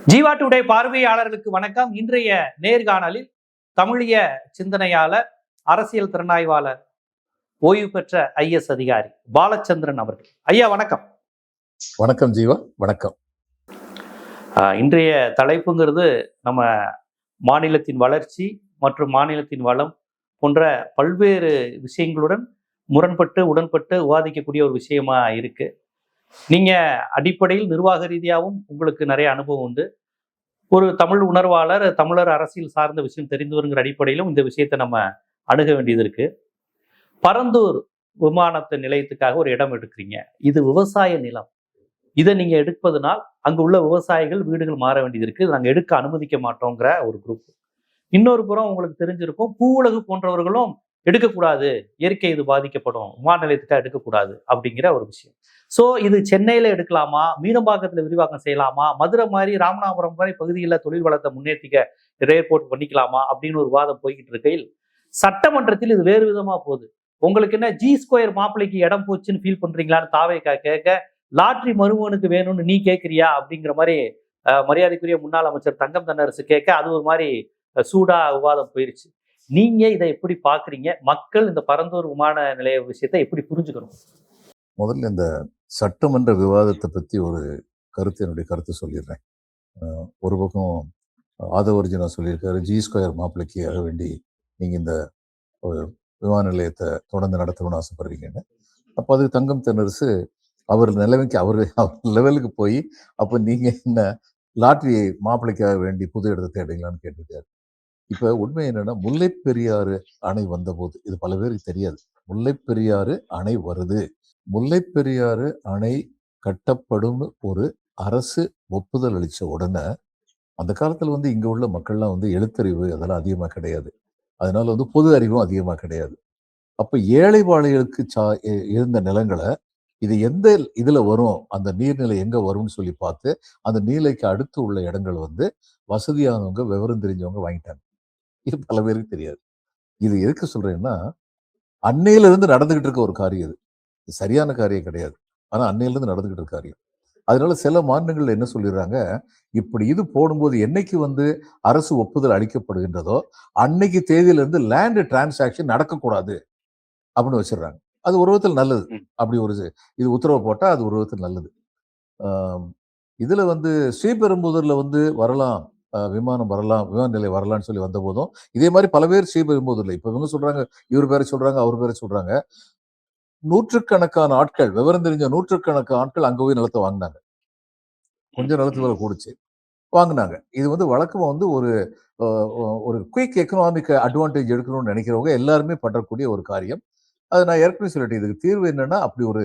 Jeeva today பார்வையாளர்களுக்கு வணக்கம். இன்றைய நேர்காணலில் தமிழிய சிந்தனையாளர், அரசியல் திறனாய்வாளர், ஓய்வு பெற்ற ஐஎஸ் அதிகாரி பாலச்சந்திரன் அவர்கள். ஐயா வணக்கம். வணக்கம் ஜீவா, வணக்கம். இன்றைய தலைப்புங்கிறது நம்ம மாநிலத்தின் வளர்ச்சி மற்றும் மாநிலத்தின் வளம் போன்ற பல்வேறு விஷயங்களுடன் முரண்பட்டு உடன்பட்டு விவாதிக்கக்கூடிய ஒரு விஷயமா இருக்கு. நீங்க அடிப்படையில் நிர்வாக ரீதியாகவும் உங்களுக்கு நிறைய அனுபவம் உண்டு. ஒரு தமிழ் உணர்வாளர், தமிழர் அரசியல் சார்ந்த விஷயம் தெரிந்தவருங்கிற அடிப்படையிலும் இந்த விஷயத்தை நம்ம அணுக வேண்டியது இருக்கு. பரந்தூர் விமானத்து நிலையத்துக்காக ஒரு இடம் எடுக்கிறீங்க. இது விவசாய நிலம். இதை நீங்க எடுப்பதனால் அங்கு உள்ள விவசாயிகள் வீடுகள் மாற வேண்டியது இருக்கு. நாங்கள் எடுக்க அனுமதிக்க மாட்டோங்கிற ஒரு குரூப். இன்னொரு புறம் உங்களுக்கு தெரிஞ்சிருக்கும், பூவுலகு போன்றவர்களும் எடுக்கக்கூடாது, இயற்கை இது பாதிக்கப்படும், விமான நிலையத்துக்காக எடுக்கக்கூடாது அப்படிங்கிற ஒரு விஷயம். ஸோ இது சென்னையில எடுக்கலாமா, மீனம்பாக்கத்தில் விரிவாக்கம் செய்யலாமா, மதுரை மாதிரி ராமநாதபுரம் மாதிரி பகுதிகளில் தொழில் வளத்தை முன்னேற்றிக்க ஏர்போர்ட் பண்ணிக்கலாமா அப்படின்னு ஒரு வாதம் போய்கிட்டு இருக்கையில் சட்டமன்றத்தில் இது வேறு விதமா போகுது. உங்களுக்கு என்ன G2 மாப்பிள்ளைக்கு இடம் போச்சுன்னு ஃபீல் பண்றீங்களான்னு தாவேக்கா கேட்க, லாட்ரி மருமகனுக்கு வேணும்னு நீ கேட்கிறியா அப்படிங்கிற மாதிரி மரியாதைக்குரிய முன்னாள் அமைச்சர் தங்கம் தென்னரசு கேட்க, அது ஒரு மாதிரி சூடா விவாதம் போயிருச்சு. நீங்க இதை எப்படி பாக்குறீங்க? மக்கள் இந்த பரந்தூர் விமான நிலைய விஷயத்தை எப்படி புரிஞ்சுக்கணும்? முதல்ல இந்த சட்டமன்ற விவாதத்தை பத்தி ஒரு என்னுடைய கருத்து சொல்லிடுறேன். ஒரு பக்கம் ஆதவர்ஜுனா சொல்லியிருக்காரு, G2 மாப்பிள்ளைக்கு ஆக வேண்டி நீங்க இந்த விமான நிலையத்தை தொடர்ந்து நடத்தணும்னு ஆசைப்படுறீங்கன்னு. அப்போ அது தங்கம் தென்னரசு அவர் நிலைமைக்கு அவர் லெவலுக்கு போய், அப்போ நீங்க என்ன லாட்ரி மாப்பிள்ளைக்காக வேண்டி புது இடத்தை தேடுங்களான்னு கேட்டிருக்காரு. இப்ப உண்மை என்னன்னா, முல்லை பெரியாறு அணை வந்தபோது, இது பல பேருக்கு தெரியாது, முல்லை பெரியாறு அணை வருது, முல்லை பெரியாறு அணை கட்டப்படும் ஒரு அரசு ஒப்புதல் அளிச்ச உடனே, அந்த காலத்துல இங்க உள்ள மக்கள்லாம் எழுத்தறிவு அதெல்லாம் அதிகமா கிடையாது. அதனால பொது அறிவும் அதிகமா கிடையாது. அப்ப ஏழை வாழைகளுக்கு இருந்த நிலங்களை இது எந்த இதுல வரும், அந்த நீர்நிலை எங்க வரும்னு சொல்லி பார்த்து, அந்த நீர்நிலைக்கு அடுத்து உள்ள இடங்கள் வசதியானவங்க, விவரம் தெரிஞ்சவங்க வாங்கிட்டாங்க. இது பல பேருக்கு தெரியாது. இது எதுக்கு சொல்றேன்னா, அன்னையில இருந்து நடந்துகிட்டு இருக்க ஒரு காரியம். இது சரியான காரியம் கிடையாது. ஆனா அன்னையில இருந்து நடந்துகிட்டு இருக்க காரியம். அதனால சில மாநிலங்கள்ல என்ன சொல்லிடுறாங்க, இப்படி இது போடும்போது என்னைக்கு அரசு ஒப்புதல் அளிக்கப்படுகின்றதோ அன்னைக்கு தேதியில இருந்து லேண்ட் டிரான்சாக்ஷன் நடக்கக்கூடாது அப்படின்னு வச்சிடுறாங்க. அது ஒரு விதத்தில் நல்லது. அப்படி ஒரு இது உத்தரவு போட்டா அது ஒரு விதத்தில் நல்லது. இதுல ஸ்ரீபெரும்புதூர்ல வரலாம், விமானம் வரலாம், விமான நிலையம் வரலாம்னு சொல்லி வந்த போதும் இதே மாதிரி பல பேர் ஸ்ரீபெரும்புதூர்ல இப்ப இவங்க சொல்றாங்க, இவர் பேரை சொல்றாங்க, அவர் பேரை சொல்றாங்க. நூற்றுக்கணக்கான ஆட்கள், விவரம் தெரிஞ்ச நூற்றுக்கணக்கான ஆட்கள் அங்க போய் நிலத்தை வாங்கினாங்க. கொஞ்சம் நிலத்து விலை கூடுச்சு, வாங்கினாங்க. இது வழக்கமா ஒரு குயிக் எக்கனாமிக் அட்வான்டேஜ் எடுக்கணும்னு நினைக்கிறவங்க எல்லாருமே பண்றக்கூடிய ஒரு காரியம். அது நான் ஏற்கனவே சொல்லிட்டேன். இதுக்கு தீர்வு என்னன்னா, அப்படி ஒரு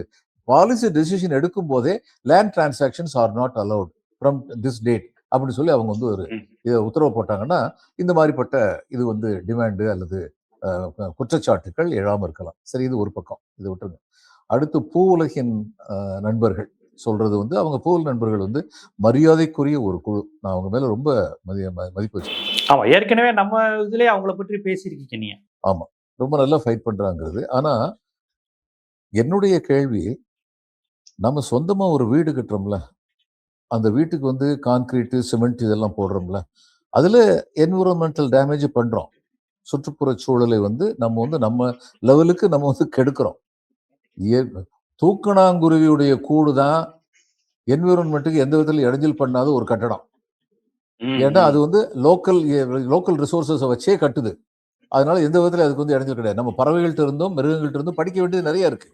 பாலிசி டெசிஷன் எடுக்கும் போதே land transactions are not allowed from this date அப்படின்னு சொல்லி அவங்க ஒரு இதை உத்தரவு போட்டாங்கன்னா, இந்த மாதிரிப்பட்ட இது டிமாண்டு அல்லது குற்றச்சாட்டுகள் எழாம இருக்கலாம். சரி, இது ஒரு பக்கம், இதை விட்டுருங்க. அடுத்து பூ உலகின் நண்பர்கள் சொல்றது அவங்க பூ நண்பர்கள் மரியாதைக்குரிய ஒரு குழு. நான் அவங்க மேல ரொம்ப மதிப்பு வச்சிருக்கேன். ஆமா, ஏற்கனவே நம்ம இதுலயே அவங்கள பற்றி பேசியிருக்கீங்க நீங்க. ஆமா, ரொம்ப நல்லா ஃபைட் பண்றாங்கிறது. ஆனா என்னுடைய கேள்வி, நம்ம சொந்தமா ஒரு வீடு கட்டுறோம்ல, அந்த வீட்டுக்கு கான்கிரீட், சிமெண்ட் இதெல்லாம் போடுறோம்ல, அதுல என்விரான்மெண்டல் டேமேஜ் பண்றோம். சுற்றுப்புற சூழலை நம்ம லெவலுக்கு நம்ம கெடுக்கிறோம். தூக்கணாங்குருவியுடைய கூடு தான் என்விரான்மெண்ட்டுக்கு எந்த விதத்தில் இடைஞ்சல் பண்ணாத ஒரு கட்டடம். ஏன்னா அது லோக்கல் ரிசோர்சஸை வச்சே கட்டுது. அதனால எந்த விதத்தில் அதுக்கு இடைஞ்சல் கிடையாது. நம்ம பறவைகள்ட்ட இருந்தும் மிருகங்கள்ட்ட இருந்தும் படிக்க வேண்டியது நிறைய இருக்கு.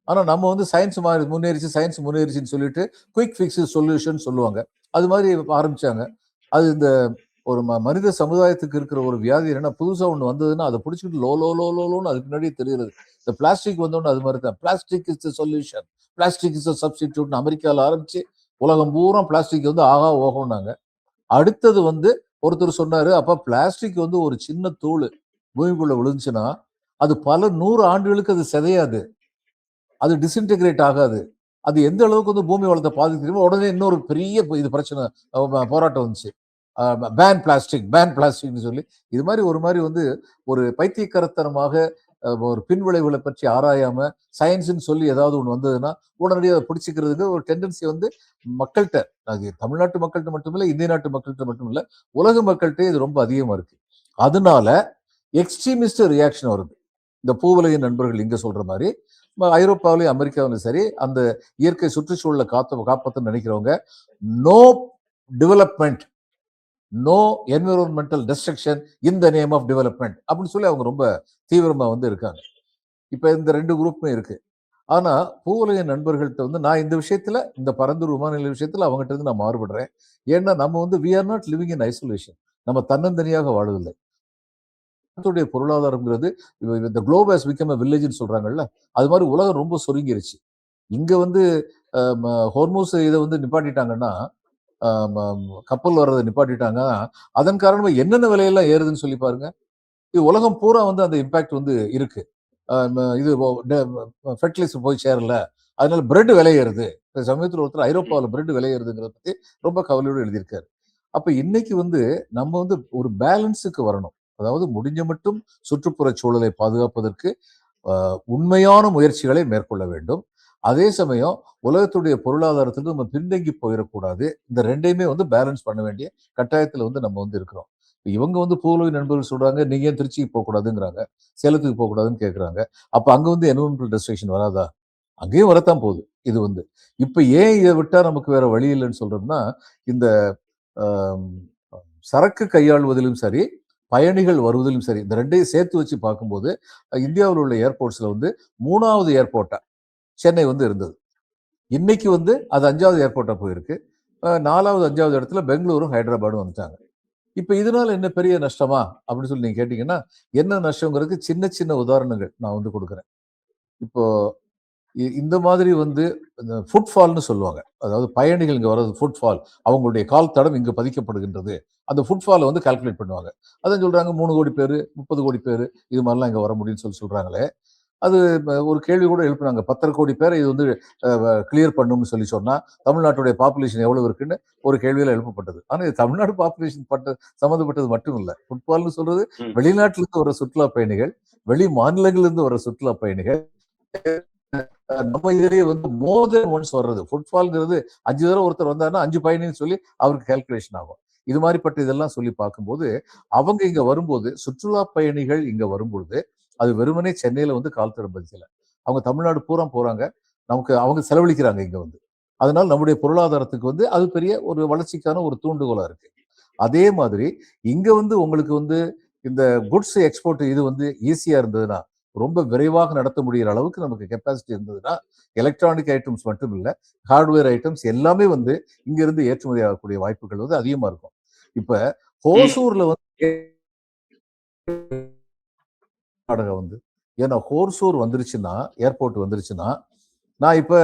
ஆனா நம்ம சயின்ஸ் முன்னேறிச்சுன்னு சொல்லிட்டு குயிக் ஃபிக்ஸ் சொல்யூஷன் சொல்லுவாங்க. அது மாதிரி ஆரம்பிச்சாங்க. அது இந்த ஒரு மனித சமுதாயத்துக்கு இருக்கிற ஒரு வியாதி என்னன்னா, புதுசா ஒண்ணு வந்ததுன்னா அதை பிடிச்சிட்டு லோன்னு அதுக்கு முன்னாடியே தெரியுது. இந்த பிளாஸ்டிக் வந்தோன்னு அது மாதிரி தான். Plastic is the solution, plastic is the substitute அமெரிக்காவில் ஆரம்பிச்சு உலகம் பூரா பிளாஸ்டிக் ஆகா ஓகோன்னாங்க. அடுத்தது ஒருத்தர் சொன்னாரு, அப்ப பிளாஸ்டிக் ஒரு சின்ன தூள் பூமிக்குள்ள விழுந்துச்சுன்னா அது பல 100 ஆண்டுகளுக்கு அது சிதையாது, அது டிஸ்இன்டெகிரேட் ஆகாது. அது எந்த அளவுக்கு பூமி வளத்தை பாதிக்கிறோமோ உடனே இன்னொரு பெரிய இது பிரச்சனை, போராட்டம் வந்துச்சு. பேன் பிளாஸ்டிக்னு சொல்லி. இது மாதிரி ஒரு பைத்தியக்காரத்தனமாக ஒரு பின்விளைவுகளை பற்றி ஆராயாம சயின்ஸ்ன்னு சொல்லி ஏதாவது ஒன்று வந்ததுன்னா உடனடியாக அதை பிடிச்சிக்கிறதுக்கு ஒரு டெண்டன்சி வந்து மக்கள்கிட்ட, அது தமிழ்நாட்டு மக்கள்கிட்ட மட்டுமில்லை, இந்திய நாட்டு மக்கள்கிட்ட மட்டும் இல்லை, உலக மக்கள்கிட்ட இது ரொம்ப அதிகமா இருக்கு. அதனால எக்ஸ்ட்ரீமிஸ்ட் ரியாக்ஷன் வருது. இந்த பூவுலகின் நண்பர்கள் இங்க சொல்ற மாதிரி ஐரோப்பாவிலையும் அமெரிக்காவிலும் சரி, அந்த இயற்கை சுற்றுச்சூழலை காப்பாற்ற நினைக்கிறவங்க no development, no environmental destruction in the name of development அப்படின்னு சொல்லி அவங்க ரொம்ப தீவிரமா வந்து இருக்காங்க. இப்ப இந்த 2 குரூப்புமே இருக்கு. ஆனா பூவுலக நண்பர்கள்ட்ட வந்து நான் இந்த விஷயத்துல, இந்த பரந்தூர் விமான நிலைய விஷயத்துல அவங்ககிட்ட இருந்து நான் மாறுபடுறேன். ஏன்னா நம்ம வந்து we are not living in isolation. நம்ம தன்னந்தனியாக வாழவில்லை. உலகத்துடைய பொருளாதாரம்ங்கிறது இந்த குளோப் ஹஸ் பிகம் எ வில்லேஜ்னு சொல்றாங்கல்ல, அது மாதிரி உலகம் ரொம்ப சுருங்கிருச்சு. இங்க வந்து ஹோர்மூஸ் இதை வந்து நிப்பாட்டிட்டாங்கன்னா, கப்பல் வர்றதை நிப்பாட்டிட்டாங்கன்னா, அதன் காரணமா என்னென்ன விலையெல்லாம் ஏறுதுன்னு சொல்லி பாருங்க. இது உலகம் பூரா வந்து அந்த இம்பாக்ட் வந்து இருக்கு. இது ஃபெர்டிலைசர் போய் சேரல, அதனால பிரெட் விலை ஏறுது. சமயத்தில் ஒருத்தர் ஐரோப்பாவில் பிரெட் விலை ஏறுதுங்கிறத பத்தி ரொம்ப கவலையோடு எழுதியிருக்காரு. அப்ப இன்னைக்கு வந்து நம்ம வந்து ஒரு பேலன்ஸுக்கு வரணும். அதாவது முடிஞ்ச மட்டும் சுற்றுப்புற சூழலை பாதுகாப்பதற்கு உண்மையான முயற்சிகளை மேற்கொள்ள வேண்டும். அதே சமயம் உலகத்துடைய பொருளாதாரத்துக்கு நம்ம பின்தங்கி போயிடக்கூடாது. இந்த ரெண்டையுமே வந்து பேலன்ஸ் பண்ண வேண்டிய கட்டாயத்துல வந்து நம்ம வந்து இருக்கிறோம். இவங்க வந்து பூவுலக நண்பர்கள் சொல்றாங்க, நீங்க ஏன் திருச்சிக்கு போகக்கூடாதுங்கிறாங்க, சேலத்துக்கு போகக்கூடாதுன்னு கேட்கறாங்க. அப்ப அங்க வந்து என்விரான்மெண்டல் ரெஸ்ட்ரிக்ஷன் வராதா? அங்கேயும் வரத்தான் போகுது. இது வந்து இப்ப ஏன் இதை விட்டா நமக்கு வேற வழி இல்லைன்னு சொல்றோம்னா, இந்த சரக்கு கையாளுவதிலும் சரி, பயணிகள் வருவதிலும் சரி, இந்த ரெண்டையும் சேர்த்து வச்சு பார்க்கும்போது இந்தியாவில் உள்ள ஏர்போர்ட்ஸ்ல வந்து 3வது ஏர்போர்ட்டா சென்னை வந்து இருந்தது. இன்னைக்கு வந்து அது 5வது ஏர்போர்ட்டா போயிருக்கு. 4வது 5வது இடத்துல பெங்களூரும் ஹைதராபாடும் வந்துட்டாங்க. இப்ப இதனால என்ன பெரிய நஷ்டமா அப்படின்னு சொல்லி நீங்க கேட்டீங்கன்னா, என்ன நஷ்டங்கிறதுக்கு சின்ன சின்ன உதாரணங்கள் நான் வந்து கொடுக்குறேன். இப்போ இந்த மாதிரி வந்து ஃபுட்ஃபால்னு சொல்லுவாங்க. அதாவது பயணிகள் இங்க வர்றது ஃபுட்ஃபால், அவங்களுடைய கால் தடம் இங்கு பதிக்கப்படுகின்றது. அந்த ஃபுட்ஃபாலை வந்து கால்குலேட் பண்ணுவாங்க. அதான் சொல்றாங்க 3 கோடி பேரு, 30 கோடி பேரு இது மாதிரிலாம் இங்க வர முடியும்னு சொல்றாங்களே. அது ஒரு கேள்வி கூட எழுப்புனாங்க. 10 கோடி பேரை இது வந்து கிளியர் பண்ணும்னு சொல்லி சொன்னா தமிழ்நாட்டுடைய பாப்புலேஷன் எவ்வளவு இருக்குன்னு ஒரு கேள்வியில எழுப்பப்பட்டது. ஆனா இது தமிழ்நாடு பாப்புலேஷன் சம்மந்தப்பட்டது மட்டும் இல்ல. ஃபுட்பால்னு சொல்றது வெளிநாட்டில இருந்து வர சுற்றுலா பயணிகள், வெளி மாநிலங்களிலிருந்து இருந்து வர சுற்றுலா பயணிகள், நம்ம இதுலயே வந்து மோர் தென் ஒன்ஸ் வர்றது. ஃபுட்பால்ங்கிறது 5 தடவை ஒருத்தர் வந்தாருன்னா 5 பயணின்னு சொல்லி அவருக்கு கால்குலேஷன் ஆகும். இது மாதிரிப்பட்ட இதெல்லாம் சொல்லி பார்க்கும்போது அவங்க இங்க வரும்போது, சுற்றுலா பயணிகள் இங்க வரும்பொழுது அது வெறுமனே சென்னையில வந்து கால் தடம் பதிக்கல. அவங்க தமிழ்நாடு பூரா போறாங்க. நமக்கு அவங்க செலவழிக்கிறாங்க இங்க வந்து. அதனால நம்முடைய பொருளாதாரத்துக்கு வந்து அது பெரிய ஒரு வளர்ச்சிக்கான ஒரு தூண்டுகோலா இருக்கு. அதே மாதிரி இங்க வந்து உங்களுக்கு வந்து இந்த குட்ஸ் எக்ஸ்போர்ட் இது வந்து ஈஸியா இருந்ததுன்னா, ரொம்ப விரைவாக நடத்த முடிகிற அளவுக்கு நமக்கு கெப்பாசிட்டி இருந்ததுன்னா, எலக்ட்ரானிக் ஐட்டம்ஸ் மட்டும் இல்ல, ஹார்ட்வேர் ஐட்டம்ஸ் எல்லாமே வந்து இங்க இருந்து ஏற்றுமதி ஆகக்கூடிய வாய்ப்புகள் வந்து அதிகமா இருக்கும். இப்ப ஹோசூர்ல வந்து வந்து ஏன்னா ஹோர்சூர் வந்துருச்சுன்னா, ஏர்போர்ட் வந்துருச்சுன்னா, நான் இப்ப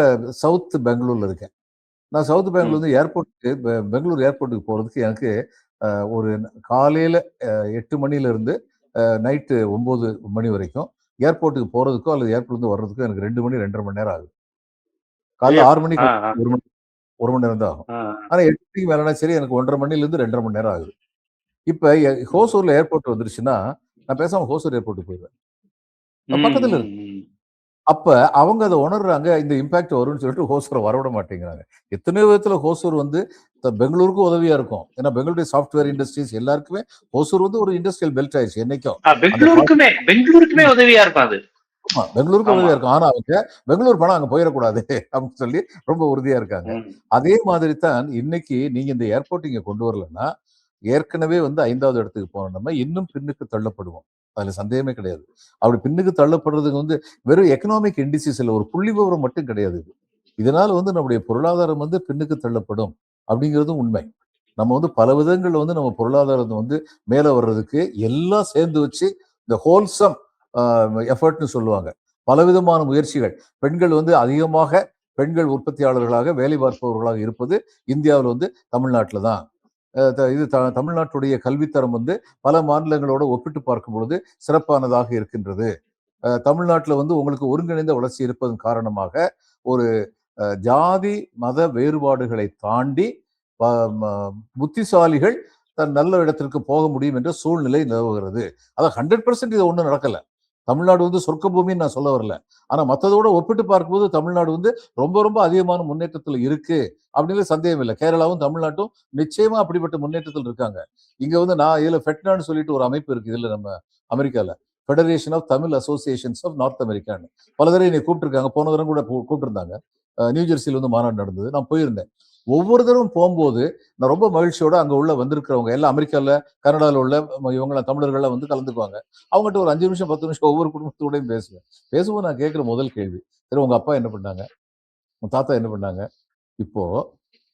சவுத் பெங்களூர்ல இருக்கேன். நான் சவுத் பெங்களூர் வந்து ஏர்போர்ட்டுக்கு பெங்களூர் ஏர்போர்ட்டுக்கு போறதுக்கு எனக்கு ஒரு காலையில 8 மணில இருந்து நைட்டு 9 மணி வரைக்கும் ஏர்போர்ட்டுக்கு போறதுக்கோ அல்லது ஏர்போர்ட்ல இருந்து வர்றதுக்கோ எனக்கு 2 மணி 2:30 மணி நேரம் ஆகுது. காலைல 6 மணிக்கு 1 மணி நேரம் தான் ஆகும். ஆனா 8 மணிக்கு மேலனா சரி எனக்கு 1:30 மணில இருந்து 2:30 மணி நேரம் ஆகுது. இப்ப ஹோசூர்ல ஏர்போர்ட் வந்துருச்சுன்னா, நான் பேசாம ஹோசூர் ஏர்போர்ட்டுக்கு போயிடுவேன். பக்கத்துல இருக்கு. அப்ப அவங்க அதை உணர்றாங்க, இந்த இம்பாக்ட் வரும்னு சொல்லிட்டு ஹோசூரை வரவிட மாட்டேங்கிறாங்க. எத்தனையோ விதத்துல ஹோசூர் வந்து பெங்களூருக்கும் உதவியா இருக்கும். ஏன்னா பெங்களூருடைய சாஃப்ட்வேர் இண்டஸ்ட்ரீஸ் எல்லாருக்குமே ஹோசூர் வந்து ஒரு இண்டஸ்ட்ரியல் பெல்ட் ஆயிடுச்சு என்னைக்கும். பெங்களூருக்குமே உதவியா இருக்கும் அது. பெங்களூருக்கு உதவியா இருக்கும். ஆனா அவங்க பெங்களூர் பணம் அங்க போயிடக்கூடாது அப்படின்னு சொல்லி ரொம்ப உறுதியா இருக்காங்க. அதே மாதிரி தான் இன்னைக்கு நீங்க இந்த ஏர்போர்ட் இங்க கொண்டு வரலன்னா, ஏற்கனவே வந்து 5வது இடத்துக்கு போனோம், நம்ம இன்னும் பின்னுக்கு தள்ளப்படுவோம். அதுல சந்தேகமே கிடையாது. அப்படி பின்னுக்கு தள்ளப்படுறதுக்கு வந்து வெறும் எக்கனாமிக் இண்டிசிஸ் இல்ல, ஒரு புள்ளி விவரம் மட்டும் கிடையாது. இதனால வந்து நம்முடைய பொருளாதாரம் வந்து பின்னுக்கு தள்ளப்படும் அப்படிங்கிறதும் உண்மை. நம்ம வந்து பல விதங்கள்ல வந்து நம்ம பொருளாதாரத்தை வந்து மேல வர்றதுக்கு எல்லாம் சேர்ந்து வச்சு இந்த ஹோல்சம் எஃபர்ட்னு சொல்லுவாங்க. பலவிதமான முயற்சிகள். பெண்கள் வந்து அதிகமாக பெண்கள் உற்பத்தியாளர்களாக வேலை பார்ப்பவர்களாக இருப்பது இந்தியாவில் வந்து தமிழ்நாட்டில் தான். இது தமிழ்நாட்டுடைய கல்வித்தரம் வந்து பல மாநிலங்களோட ஒப்பிட்டு பார்க்கும் பொழுது சிறப்பானதாக இருக்கின்றது. தமிழ்நாட்டில் வந்து உங்களுக்கு ஒருங்கிணைந்த வளர்ச்சி இருப்பதன் காரணமாக ஒரு ஜாதி மத வேறுபாடுகளை தாண்டி புத்திசாலிகள் தன் நல்ல இடத்திற்கு போக முடியும் என்ற சூழ்நிலை நிலவுகிறது. அதான் 100% இது ஒன்றும் நடக்கல. தமிழ்நாடு வந்து சொர்க்க பூமின்னு நான் சொல்ல வரல. ஆனா மத்ததோட ஒப்பிட்டு பார்க்கும்போது தமிழ்நாடு வந்து ரொம்ப ரொம்ப அதிகமான முன்னேற்றத்துல இருக்கு அப்படின்னு சந்தேகம் இல்லை. கேரளாவும் தமிழ்நாட்டும் நிச்சயமா அப்படிப்பட்ட முன்னேற்றத்தில் இருக்காங்க. இங்க வந்து நான் இதுல ஃபெட்னான்னு சொல்லிட்டு ஒரு அமைப்பு இருக்கு இதுல நம்ம அமெரிக்கால. Federation of Tamil associations of north அமெரிக்கான்னு. பல தடவை என்னை கூப்பிட்டுருக்காங்க. போன தடவை கூட கூப்பிட்டுருந்தாங்க. நியூ ஜெர்சியில் வந்து மாநாடு நடந்தது. நான் போயிருந்தேன். ஒவ்வொரு தடவும் போகும்போது நான் ரொம்ப மகிழ்ச்சியோட அங்க உள்ள வந்திருக்கிறவங்க எல்லாம் அமெரிக்கால, கனடால உள்ள இவங்களாம் தமிழர்கள்லாம் வந்து கலந்துக்குவாங்க. அவங்ககிட்ட ஒரு 5 நிமிஷம் 10 நிமிஷம் ஒவ்வொரு குடும்பத்தோடையும் பேசுவேன். பேசும்போது நான் கேட்கிற முதல் கேள்வி, சரி உங்க அப்பா என்ன பண்ணாங்க? உங்க தாத்தா என்ன பண்ணாங்க? இப்போ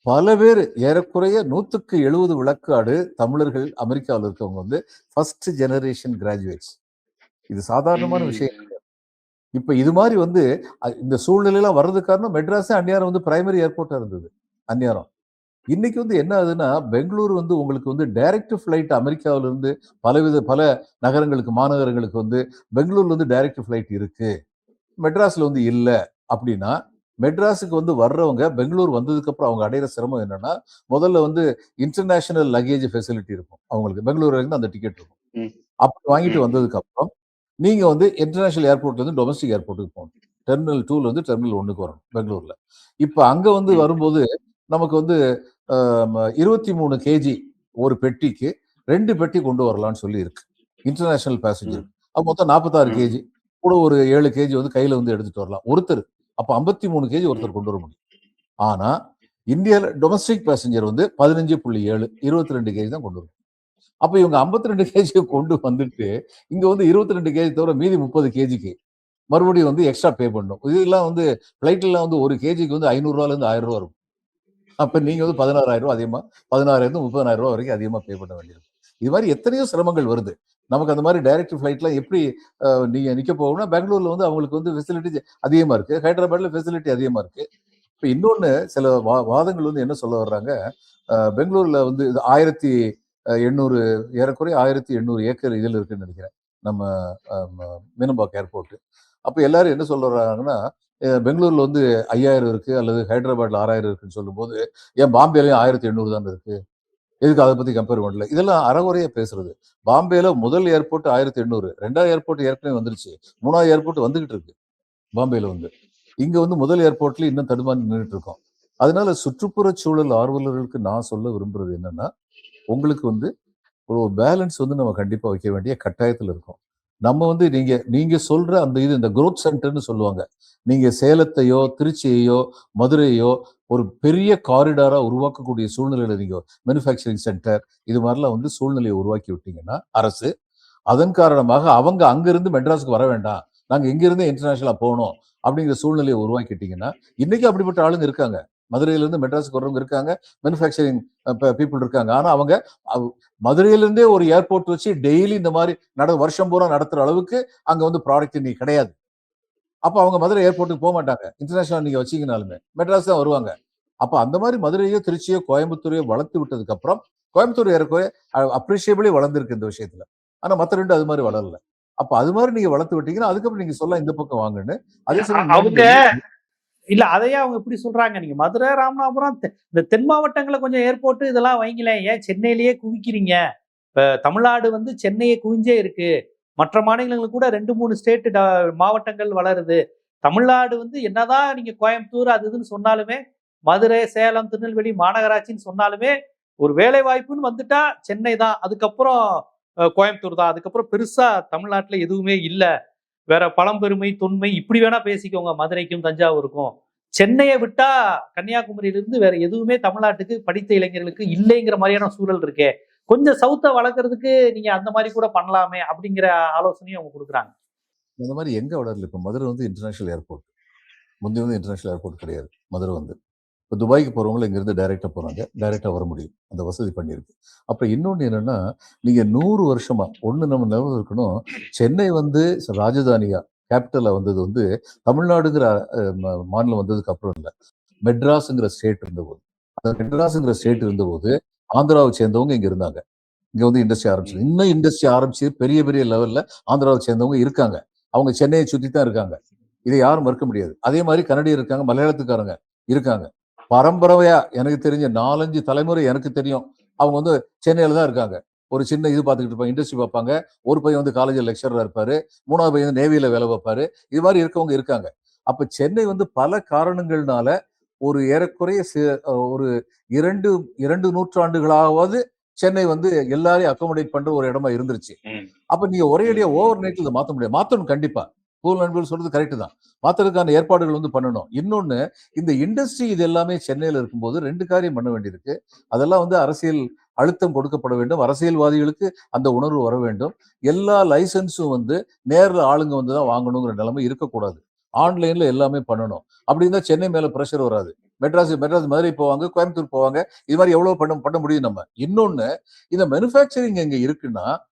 பல பேர் ஏறக்குறைய 170 விழுக்காடு தமிழர்கள் அமெரிக்காவில் இருக்கவங்க வந்து ஃபர்ஸ்ட் ஜெனரேஷன் கிராஜுவேட்ஸ். இது சாதாரணமான விஷயம். இப்ப இது மாதிரி வந்து இந்த சூழ்நிலையெல்லாம் வர்றதுக்கு காரணம் மெட்ராஸே அந்நியாரம் வந்து பிரைமரி ஏர்போர்ட்டா இருந்தது அந்நியாரம். இன்னைக்கு வந்து என்ன ஆகுதுன்னா பெங்களூர் வந்து உங்களுக்கு வந்து டைரக்ட் ஃபிளைட் அமெரிக்காவில இருந்து பல நகரங்களுக்கு மாநகரங்களுக்கு வந்து பெங்களூர்ல வந்து டைரக்ட் ஃபிளைட் இருக்கு, மெட்ராஸ்ல வந்து இல்ல அப்படின்னா மெட்ராஸுக்கு வந்து வர்றவங்க பெங்களூர் வந்ததுக்கு அப்புறம் அவங்க அடையிற சிரமம் என்னன்னா முதல்ல வந்து இன்டர்நேஷனல் லக்கேஜ் ஃபெசிலிட்டி இருக்கும் அவங்களுக்கு பெங்களூர் வரைக்கும் அந்த டிக்கெட் இருக்கும். அப்படி வாங்கிட்டு வந்ததுக்கு அப்புறம் நீங்க வந்து இன்டர்நேஷனல் ஏர்போர்ட்ல இருந்து டொமஸ்டிக் ஏர்போர்ட்டுக்கு போகணும். டெர்மினல் 2ல இருந்து டெர்மினல் 1க்கு வரணும் பெங்களூர்ல. இப்ப அங்க வந்து வரும்போது நமக்கு வந்து 23 கேஜி ஒரு பெட்டிக்கு 2 பெட்டி கொண்டு வரலாம்னு சொல்லி இருக்கு இன்டர்நேஷனல் பேசஞ்சர். அப்ப மொத்தம் 46 கேஜி கூட ஒரு 7 கேஜி வந்து கையில வந்து எடுத்துட்டு வரலாம் ஒருத்தர். அப்ப 53 கேஜி ஒருத்தர் கொண்டு வர முடியும். ஆனா இந்தியால டொமஸ்டிக் பேசஞ்சர் வந்து 15.7 22 கேஜி தான் கொண்டு வரும். அப்ப இவங்க 52 கேஜியை கொண்டு வந்துட்டு இங்க வந்து 22 கேஜி தவிர மீதி 30 கேஜிக்கு மறுபடியும் வந்து எக்ஸ்ட்ரா பே பண்ணணும். இதெல்லாம் வந்து பிளைட்ல வந்து ஒரு கேஜிக்கு வந்து 500 ரூபாயில இருந்து 1000 ரூபாய் இருக்கும். அப்ப நீங்க வந்து 16,000 ரூபாய் அதிகமா 16,000 30,000 ரூபாய் வரைக்கும் அதிகமா பே பண்ண வேண்டியிருக்கும். இது மாதிரி எத்தனையோ சிரமங்கள் வருது. நமக்கு அந்த மாதிரி டைரக்ட் ஃபிளைட்லாம் எப்படி நீங்க நிக்க போகணும்னா பெங்களூர்ல வந்து அவங்களுக்கு வந்து ஃபெசிலிட்டி அதிகமா இருக்கு. ஹைதராபாத்ல ஃபெசிலிட்டி அதிகமா இருக்கு. இப்ப இன்னொன்னு சில வாதங்கள் வந்து என்ன சொல்ல வர்றாங்க, பெங்களூர்ல வந்து 1800 ஏறக்குறைய 1800 ஏக்கர் இதில் இருக்குன்னு நினைக்கிறேன் நம்ம மீனம்பாக்கம் ஏர்போர்ட். அப்ப எல்லாரும் என்ன சொல்றாங்கன்னா பெங்களூர்ல வந்து 5000 இருக்கு அல்லது ஹைதராபாத்ல 6000 இருக்குன்னு சொல்லும்போது ஏன் பாம்பேலயும் 1800 தான் இருக்கு, எதுக்கு அதை பத்தி கம்பேர் பண்ணல? இதெல்லாம் அறகுறையா பேசுறது. பாம்பேல முதல் ஏர்போர்ட் 1800, 2வது ஏர்போர்ட் ஏற்கனவே வந்துருச்சு, 3வது ஏர்போர்ட் வந்துகிட்டு இருக்கு பாம்பேல வந்து. இங்க வந்து முதல் ஏர்போர்ட்ல இன்னும் தடுமாறி நின்றுட்டு இருக்கோம். அதனால சுற்றுப்புற சூழல் ஆர்வலர்களுக்கு நான் சொல்ல விரும்புறது என்னன்னா, உங்களுக்கு வந்து ஒரு பேலன்ஸ் வந்து நம்ம கண்டிப்பா வைக்க வேண்டிய கட்டாயத்தில் இருக்கும். நம்ம வந்து நீங்க சொல்ற அந்த இந்த குரோத் சென்டர்னு சொல்லுவாங்க. நீங்க சேலத்தையோ திருச்சியையோ மதுரையோ ஒரு பெரிய காரிடாரா உருவாக்கக்கூடிய சூழ்நிலையில நீங்க மேனுஃபேக்சரிங் சென்டர் இது மாதிரிலாம் வந்து சூழ்நிலையை உருவாக்கி விட்டீங்கன்னா அரசு, அதன் காரணமாக அவங்க அங்கிருந்து மெட்ராஸுக்கு வர வேண்டாம், நாங்க இங்கிருந்து இன்டர்நேஷனலா போகணும் அப்படிங்கிற சூழ்நிலையை உருவாக்கிட்டீங்கன்னா இன்னைக்கு அப்படிப்பட்ட ஆளுங்க இருக்காங்க. மதுரையில இருந்து மெட்ராஸுக்கு வர்றவங்க இருக்காங்க, மேனுஃபேக்சரிங் பீப்புள் இருக்காங்க. ஆனா அவங்க மதுரையில இருந்தே ஒரு ஏர்போர்ட் வச்சு டெய்லி இந்த மாதிரி வருஷம் பூரா நடத்துற அளவுக்கு அங்க வந்து ப்ராடக்ட் நீ கிடையாது. அப்ப அவங்க மதுரை ஏர்போர்ட்டுக்கு போக மாட்டாங்க. இன்டர்நேஷனல் நீங்க வச்சீங்கனாலுமே மெட்ராஸ் தான் வருவாங்க. அப்ப அந்த மாதிரி மதுரையோ திருச்சியோ கோயம்புத்தூரையோ வளர்த்து விட்டதுக்கு அப்புறம் கோயம்புத்தூர் ஏறக்குறைய அப்ரிஷியபிளி வளர்ந்துருக்கு இந்த விஷயத்துல. ஆனா மத்த ரெண்டு அது மாதிரி வளரல. அப்ப அது மாதிரி நீங்க வளர்த்து விட்டீங்கன்னா அதுக்கப்புறம் நீங்க சொல்லலாம் இந்த பக்கம் வாங்கன்னு. அதே சமயம் அவங்க இல்ல அதையே அவங்க இப்படி சொல்றாங்க, நீங்க மதுரை ராமநாதபுரம் இந்த தென் மாவட்டங்களை கொஞ்சம் ஏர்போர்ட் இதெல்லாம் வைங்களேன், ஏன் சென்னையிலேயே குவிக்கிறீங்க? இப்ப தமிழ்நாடு வந்து சென்னையை குவிஞ்சே இருக்கு, மற்ற மாநிலங்களுக்கு கூட 2-3 ஸ்டேட் மாவட்டங்கள் வளருது. தமிழ்நாடு வந்து என்னதான் நீங்க கோயம்புத்தூர் அது இதுன்னு சொன்னாலுமே, மதுரை சேலம் திருநெல்வேலி மாநகராட்சின்னு சொன்னாலுமே ஒரு வேலை வாய்ப்புன்னு வந்துட்டா சென்னை தான், அதுக்கப்புறம் கோயம்புத்தூர் தான், அதுக்கப்புறம் பெருசா தமிழ்நாட்டுல எதுவுமே இல்லை. வேற பழம்பெருமை தொன்மை இப்படி வேணா பேசிக்கோங்க மதுரைக்கும் தஞ்சாவூருக்கும். சென்னையை விட்டா கன்னியாகுமரியிலிருந்து வேற எதுவுமே தமிழ்நாட்டுக்கு படித்த இளைஞர்களுக்கு இல்லைங்கிற மாதிரியான சூழல் இருக்கே, கொஞ்சம் சவுத்தை வளர்க்கறதுக்கு நீங்க அந்த மாதிரி கூட பண்ணலாமே அப்படிங்கிற ஆலோசனையும் அவங்க கொடுக்குறாங்க. இந்த மாதிரி எங்க வளரல? இப்ப மதுரை வந்து இன்டர்நேஷனல் ஏர்போர்ட், முந்தைய வந்து இன்டர்நேஷனல் ஏர்போர்ட் கிடையாது மதுரை வந்து. இப்போ துபாய்க்கு போறவங்களும் இங்கிருந்து டைரக்டா போறாங்க, டைரக்டா வர முடியும், அந்த வசதி பண்ணியிருக்கு. அப்ப இன்னொன்னு என்னன்னா, நீங்க 100 வருஷமா நம்ம நினைவு இருக்கணும், சென்னை வந்து ராஜதானியா கேபிட்டலா வந்தது வந்து தமிழ்நாடுங்கிற மாநிலம் வந்ததுக்கு அப்புறம் இல்லை, மெட்ராஸ்ங்கிற ஸ்டேட் இருந்தபோது. அந்த மெட்ராஸ்ங்கிற ஸ்டேட் இருந்தபோது ஆந்திராவை சேர்ந்தவங்க இங்க இருந்தாங்க. இங்க வந்து இண்டஸ்ட்ரி ஆரம்பிச்சு, இன்னும் இண்டஸ்ட்ரி ஆரம்பிச்சு பெரிய பெரிய லெவல்ல ஆந்திராவை சேர்ந்தவங்க இருக்காங்க. அவங்க சென்னையை சுத்தி தான் இருக்காங்க, இதை யாரும் மறுக்க முடியாது. அதே மாதிரி கன்னடியர் இருக்காங்க, மலையாளத்துக்காரங்க இருக்காங்க. பரம்பரையா எனக்கு தெரிஞ்ச 4-5 தலைமுறை எனக்கு தெரியும் அவங்க வந்து சென்னையில தான் இருக்காங்க. ஒரு சின்ன இது பார்த்துக்கிட்டு இருப்பாங்க, இண்டஸ்ட்ரி பார்ப்பாங்க. ஒரு பையன் வந்து காலேஜில் லெக்சரரா இருப்பாரு, 3வது பையன் வந்து நேவியில வேலை பார்ப்பாரு. இது மாதிரி இருக்கவங்க இருக்காங்க. அப்ப சென்னை வந்து பல காரணங்கள்னால ஒரு ஏறக்குறைய ஒரு 2 நூற்றாண்டுகளாவது சென்னை வந்து எல்லாரையும் அக்காமடேட் பண்ற ஒரு இடமா இருந்துருச்சு. அப்ப நீங்க ஒரேடியா ஓவர் நைட்ல இதை மாத்த முடியாது. மாத்தணும் கண்டிப்பா. பூல் நண்பர்கள் சொல்றது கரெக்ட் தான். மாத்துறதுக்கான ஏற்பாடுகள் வந்து பண்ணணும். இன்னொன்னு, இந்த இண்டஸ்ட்ரி இது எல்லாமே சென்னையில இருக்கும்போது 2 காரியம் பண்ண வேண்டியிருக்கு. அதெல்லாம் வந்து அரசியல் அழுத்தம் கொடுக்கப்பட வேண்டும். அரசியல்வாதிகளுக்கு அந்த உணர்வு வர வேண்டும். எல்லா லைசன்ஸும் வந்து நேர்ல ஆளுங்க வந்து தான் வாங்கணுங்கிற நிலைமை இருக்கக்கூடாது. ஆன்லைன்ல எல்லாமே பண்ணணும். அப்படி இருந்தா சென்னை மேல பிரஷர் வராது. மெட்ராஸ் மெட்ராஸ் மதுரை போவாங்க, கோயம்புத்தூர் போவாங்க. இது மாதிரி எவ்வளவு பண்ண முடியும் நம்ம. இன்னொன்னு, இந்த மேனுஃபேக்சரிங் எங்க இருக்குன்னா,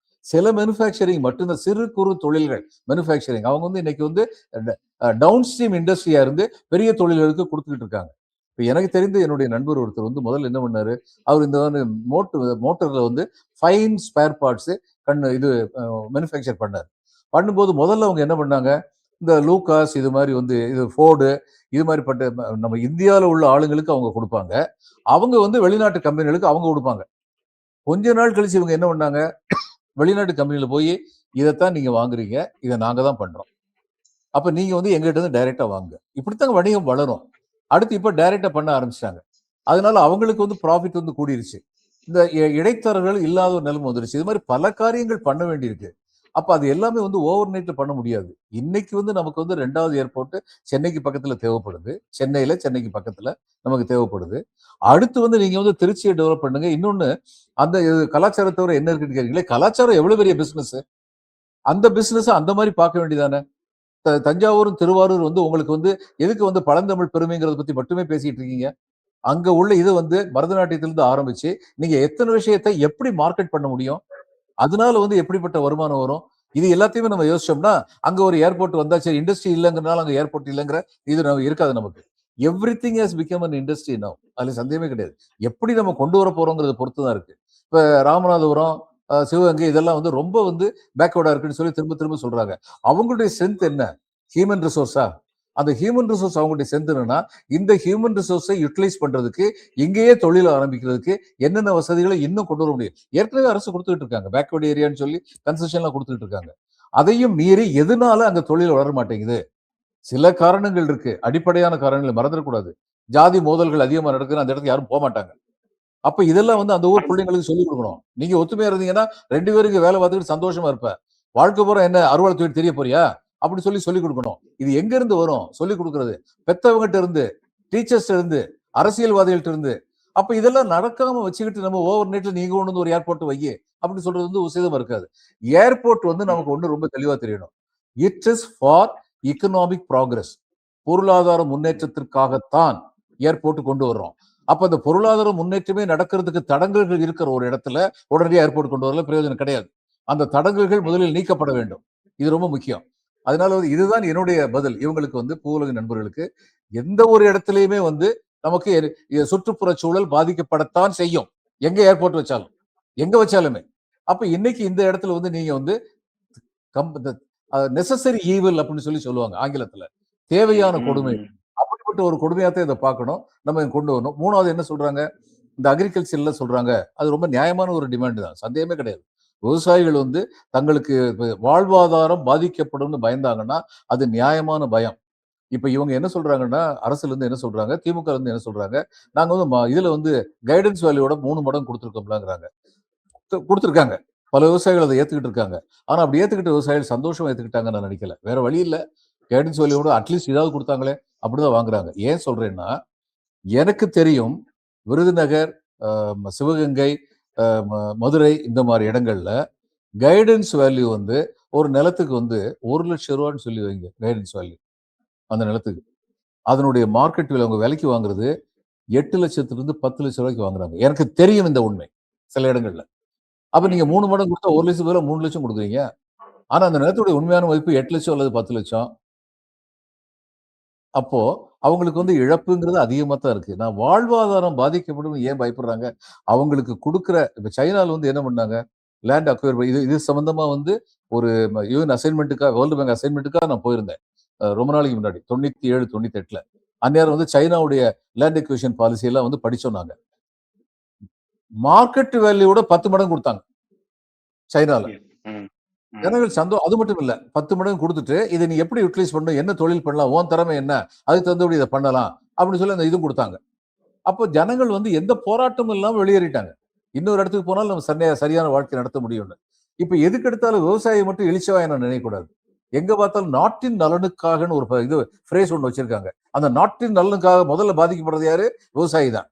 சில மேனுஃபேக்சரிங் மட்டும்தான், சிறு குறு தொழில்கள் மேனுஃபேக்சரிங் அவங்க வந்து இன்னைக்கு வந்து டவுன் ஸ்ட்ரீம் இண்டஸ்ட்ரியா இருந்து பெரிய தொழில்களுக்கு கொடுத்துக்கிட்டு இருக்காங்க. இப்போ எனக்கு தெரிந்து என்னுடைய நண்பர் ஒருத்தர் வந்து முதல்ல என்ன பண்ணாரு, அவர் இந்த மோட்டர்ல வந்து ஃபைன் ஸ்பேர் பார்ட்ஸ் இது மேனுஃபேக்சர் பண்ணார். பண்ணும்போது முதல்ல அவங்க என்ன பண்ணாங்க, இந்த லூகாஸ் இது மாதிரி வந்து இது ஃபோர்டு இது மாதிரி பட்ட நம்ம இந்தியாவில் உள்ள ஆளுங்களுக்கு அவங்க கொடுப்பாங்க. அவங்க வந்து வெளிநாட்டு கம்பெனிகளுக்கு அவங்க கொடுப்பாங்க. கொஞ்ச நாள் கழிச்சு இவங்க என்ன பண்ணாங்க, வெளிநாட்டு கம்பெனியில போய் இதைத்தான் நீங்க வாங்குறீங்க, இதை நாங்க தான் பண்றோம், அப்ப நீங்க வந்து எங்ககிட்ட இருந்து டைரக்டா வாங்க. இப்படித்தான் வணிகம் வளரும். அடுத்து இப்ப டைரக்டா பண்ண ஆரம்பிச்சிட்டாங்க. அதனால அவங்களுக்கு வந்து ப்ராஃபிட் வந்து கூடிருச்சு. இந்த இடைத்தரகர்கள் இல்லாத ஒரு நிலைமை வந்துருச்சு. இது மாதிரி பல காரியங்கள் பண்ண வேண்டியிருக்கு. அப்ப அது எல்லாமே வந்து ஓவர் நைட்ல பண்ண முடியாது. இன்னைக்கு வந்து நமக்கு வந்து 2வது ஏர்போர்ட் சென்னைக்கு பக்கத்துல தேவைப்படுது. சென்னைக்கு பக்கத்துல நமக்கு தேவைப்படுது. அடுத்து வந்து நீங்க வந்து திருச்சியை டெவலப் பண்ணுங்க. இன்னொன்னு, அந்த கலாச்சாரத்தை தவிர என்ன இருக்குன்னு கேட்கறீங்களே, கலாச்சாரம் எவ்வளவு பெரிய பிசினஸ், அந்த பிசினஸ் அந்த மாதிரி பார்க்க வேண்டியதானே. தஞ்சாவூரும் திருவாரூர் வந்து உங்களுக்கு வந்து எதுக்கு வந்து பழந்தமிழ் பெருமைங்கிறத பத்தி மட்டுமே பேசிட்டு இருக்கீங்க. அங்க உள்ள இது வந்து பரதநாட்டியத்திலிருந்து ஆரம்பிச்சு நீங்க எத்தனை விஷயத்தை எப்படி மார்க்கெட் பண்ண முடியும், அதனால வந்து எப்படிப்பட்ட வருமானம் வரும், இது எல்லாத்தையுமே நம்ம யோசிச்சோம்னா அங்க ஒரு ஏர்போர்ட் வந்தா சரி, இண்டஸ்ட்ரி இல்லைங்கிறனால அங்க ஏர்போர்ட் இல்லைங்கிற இது நம்ம இருக்காது நமக்கு. Every thing has become an industry now. அதுல சந்தேகமே கிடையாது. எப்படி நம்ம கொண்டு வர போறோங்கிறத பொறுத்து தான் இருக்கு. இப்ப ராமநாதபுரம், சிவகங்கை இதெல்லாம் வந்து ரொம்ப வந்து பேக்வர்டா இருக்குன்னு சொல்லி திரும்ப திரும்ப சொல்றாங்க. அவங்களுடைய ஸ்ட்ரென்த் என்ன, ஹியூமன் ரிசோர்ஸா? அந்த ஹியூமன் ரிசோர்ஸ் அவங்களுடைய ஸ்ட்ரென்த் என்னன்னா, இந்த ஹியூமன் ரிசோர்ஸை யூட்டிலைஸ் பண்றதுக்கு, இங்கேயே தொழில் ஆரம்பிக்கிறதுக்கு என்னென்ன வசதிகளை இன்னும் கொண்டு வர முடியும். ஏற்கனவே அரசு கொடுத்துட்டு இருக்காங்க, பேக்வர்டு ஏரியான்னு சொல்லி கன்செஷன்லாம் கொடுத்துட்டு இருக்காங்க. அதையும் மீறி எதனால அங்க தொழில் வளர மாட்டேங்குது? சில காரணங்கள் இருக்கு. அடிப்படையான காரணங்களை மறந்துடக்கூடாது. ஜாதி மோதல்கள் அதிகமா நடக்குது, அந்த இடத்துக்கு யாரும் போக மாட்டாங்க. அப்ப இதெல்லாம் வந்து அந்த ஊர் பிள்ளைங்களுக்கு சொல்லிக் கொடுக்கணும். நீங்க ஒத்துமையா இருந்தீங்கன்னா 2 பேரும் இங்க வேலை பார்த்துக்கிட்டு சந்தோஷமா இருப்ப. வாழ்க்கை பூரா என்ன அறுவாள் தூக்கிட்டு தெரிய போறியா? அப்படி சொல்லிக் கொடுக்கணும். இது எங்க இருந்து வரும் சொல்லிக் கொடுக்கறது? பெத்தவங்ககிட்ட இருந்து, டீச்சர்ஸ் இருந்து, அரசியல்வாதிகள்ட்ட இருந்து. அப்ப இதெல்லாம் நடக்காம வச்சுக்கிட்டு நம்ம ஓவர் நைட்ல நீங்க கொண்டு வந்து ஒரு ஏர்போர்ட் வையே அப்படின்னு சொல்றது வந்து உசிதமா இருக்காது. ஏர்போர்ட் வந்து நமக்கு ஒண்ணு ரொம்ப தெளிவா தெரியணும். It is for economic progress. பொருளாதார முன்னேற்றத்திற்காகத்தான் ஏர்போர்ட் கொண்டு வர்றோம். அப்ப அந்த பொருளாதார முன்னேற்றமே நடக்கிறதுக்கு தடங்கல்கள் இருக்கிற ஒரு இடத்துல உடனடியாக ஏர்போர்ட் கொண்டு வரல பிரயோஜனம் கிடையாது. அந்த தடங்கல்கள் முதலில் நீக்கப்பட வேண்டும். இது ரொம்ப முக்கியம். அதனால வந்து இதுதான் என்னுடைய பதில் இவங்களுக்கு வந்து பூவுலக நண்பர்களுக்கு. எந்த ஒரு இடத்துலயுமே வந்து நமக்கு சுற்றுப்புற சூழல் பாதிக்கப்படத்தான் செய்யும். எங்க ஏர்போர்ட் வச்சாலும், எங்க வச்சாலுமே. அப்ப இன்னைக்கு இந்த இடத்துல வந்து நீங்க வந்து நெசசரி ஈவில் அப்படின்னு சொல்லுவாங்க ஆங்கிலத்துல. தேவையான கொடுமை. அப்படிப்பட்ட ஒரு கொடுமையாத்தான் இதை பார்க்கணும். நம்ம கொண்டு வரணும். 3வது என்ன சொல்றாங்க, இந்த அக்ரிகல்ச்சர்ல சொல்றாங்க. அது ரொம்ப நியாயமான ஒரு டிமாண்ட் தான், சந்தேகமே கிடையாது. விவசாயிகள் வந்து தங்களுக்கு வாழ்வாதாரம் பாதிக்கப்படும்னு பயந்தாங்கன்னா அது நியாயமான பயம். இப்ப இவங்க என்ன சொல்றாங்கன்னா, அரசுல இருந்து என்ன சொல்றாங்க, திமுக இருந்து என்ன சொல்றாங்க, நாங்க வந்து இதுல வந்து கைடன்ஸ் வேல்யூட 3 மடங்கு கொடுத்துருக்கோம்லாங்கிறாங்க. கொடுத்துருக்காங்க. பல விவசாயிகள் அதை ஏத்துக்கிட்டு இருக்காங்க. ஆனா அப்படி ஏத்துக்கிட்ட விவசாயிகள் சந்தோஷமா ஏத்துக்கிட்டாங்கன்னு நான் நினைக்கல. வேற வழி இல்ல. கைடன்ஸ் வேல்யூட அட்லீஸ்ட் ஏதாவது கொடுத்தாங்களே அப்படிதான் வாங்குறாங்க. ஏன் சொல்றேன்னா, எனக்கு தெரியும் விருதுநகர், சிவகங்கை, மதுரை இந்த மாதிரி இடங்கள்ல கைடன்ஸ் வேல்யூ வந்து ஒரு நிலத்துக்கு வந்து 1 லட்சம் ரூபான்னு சொல்லி வைங்க. கைடன்ஸ் வேல்யூ அந்த நிலத்துக்கு அதனுடைய மார்க்கெட் விலை அவங்க விலைக்கு வாங்குறது 8 லட்சத்திலிருந்து 10 லட்சம் ரூபாய்க்கு வாங்குறாங்க. எனக்கு தெரியும் இந்த உண்மை சில இடங்கள்ல. அப்ப நீங்க 3 மடங்கு கொடுத்தா 1 லட்சம் பேர் 3 லட்சம் கொடுக்குறீங்க. ஆனா அந்த நிலத்துடைய உண்மையான மதிப்பு 8 லட்சம் அல்லது 10 லட்சம். அப்போ அவங்களுக்கு வந்து இழப்புங்கிறது அதிகமா தான் இருக்கு. நான் வாழ்வாதாரம் பாதிக்கப்படும் ஏன் பயப்படுறாங்க? அவங்களுக்கு கொடுக்குற இப்ப சைனால வந்து என்ன பண்ணாங்க, லேண்ட் அக்வயர் இது சம்பந்தமா வந்து ஒரு யூஎன் அசைன்மெண்ட்டுக்காக, வேர்ல்டு பேங்க் அசைன்மெண்ட்டுக்காக நான் போயிருந்தேன். ரொம்ப நாளைக்கு முன்னாடி 97, 98ல. அந்நேரம் வந்து சைனாவுடைய லேண்ட் அக்விசிஷன் பாலிசி எல்லாம் வந்து படிச்சோம் நாங்க. மார்க்கெட் வேல்யூட 10 மடங்கு கொடுத்தாங்க. சைனால. ம், ம். ஜனங்கள் அது மட்டும் இல்ல. 10 மடங்கு குடுத்துட்டு, இத நீ எப்படி யுட்டிலைஸ் பண்ணணும்? என்ன தொழில் பண்ணலாம்? உன் திறமை என்ன? அதுக்கு தகுந்தபடி இத பண்ணலாம். அப்படின்னு சொல்லி அந்த இதுவும் குடுத்தாங்க. அப்போ ஜனங்கள் வந்து எந்த போராட்டமும் இல்லாம வெளியேறிட்டாங்க. இன்னொரு இடத்துக்கு போனாலும் நம்ம சரியான வாழ்க்கை நடத்த முடியும்னு. இப்ப எதுக்கு எடுத்தாலும் விவசாயியை மட்டும் இளிச்சவாயன் நினைக்கக்கூடாது. எங்க பார்த்தாலும் நாட்டின் நலனுக்காகன்னு ஒரு இது ஃப்ரேஸ் ஒண்ணு வச்சிருக்காங்க. அந்த நாட்டின் நலனுக்காக முதல்ல பாதிக்கப்படுறது யாரு? விவசாயி தான்.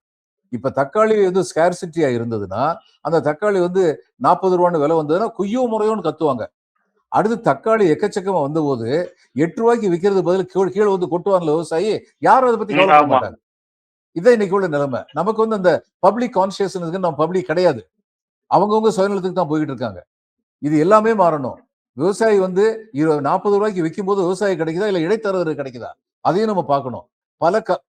இப்ப தக்காளி வந்து ஸ்கேர்சிட்டியா இருந்ததுன்னா, அந்த தக்காளி வந்து ரூ. 40 விலை வந்ததுன்னா, குய்யோ முறையோன்னு கத்துவாங்க. அடுத்து தக்காளி எக்கச்சக்கமா வந்தபோது, ரூ. 8 விக்கிறது பதில் கீழ வந்து கொட்டுவாங்கல்ல விவசாயி, யாரும் அத பத்தி கவலைப்பட ஆமா. மாட்டாங்க. இதான் இன்னைக்கு உள்ள நிலைமை. நமக்கு வந்து அந்த பப்ளிக் கான்ஷியஸ்னஸ் நம்ம பப்ளிக் கிடையாது. அவங்கவங்க சுயநலத்துக்கு தான் போய்கிட்டு இருக்காங்க. இது எல்லாமே மாறணும். விவசாயி வந்து ரூ. 40 விக்கும்போது விவசாயி கிடைக்குதா? இல்ல இடைத்தரகர் கிடைக்குதா? அதையும் நம்ம பார்க்கணும். பல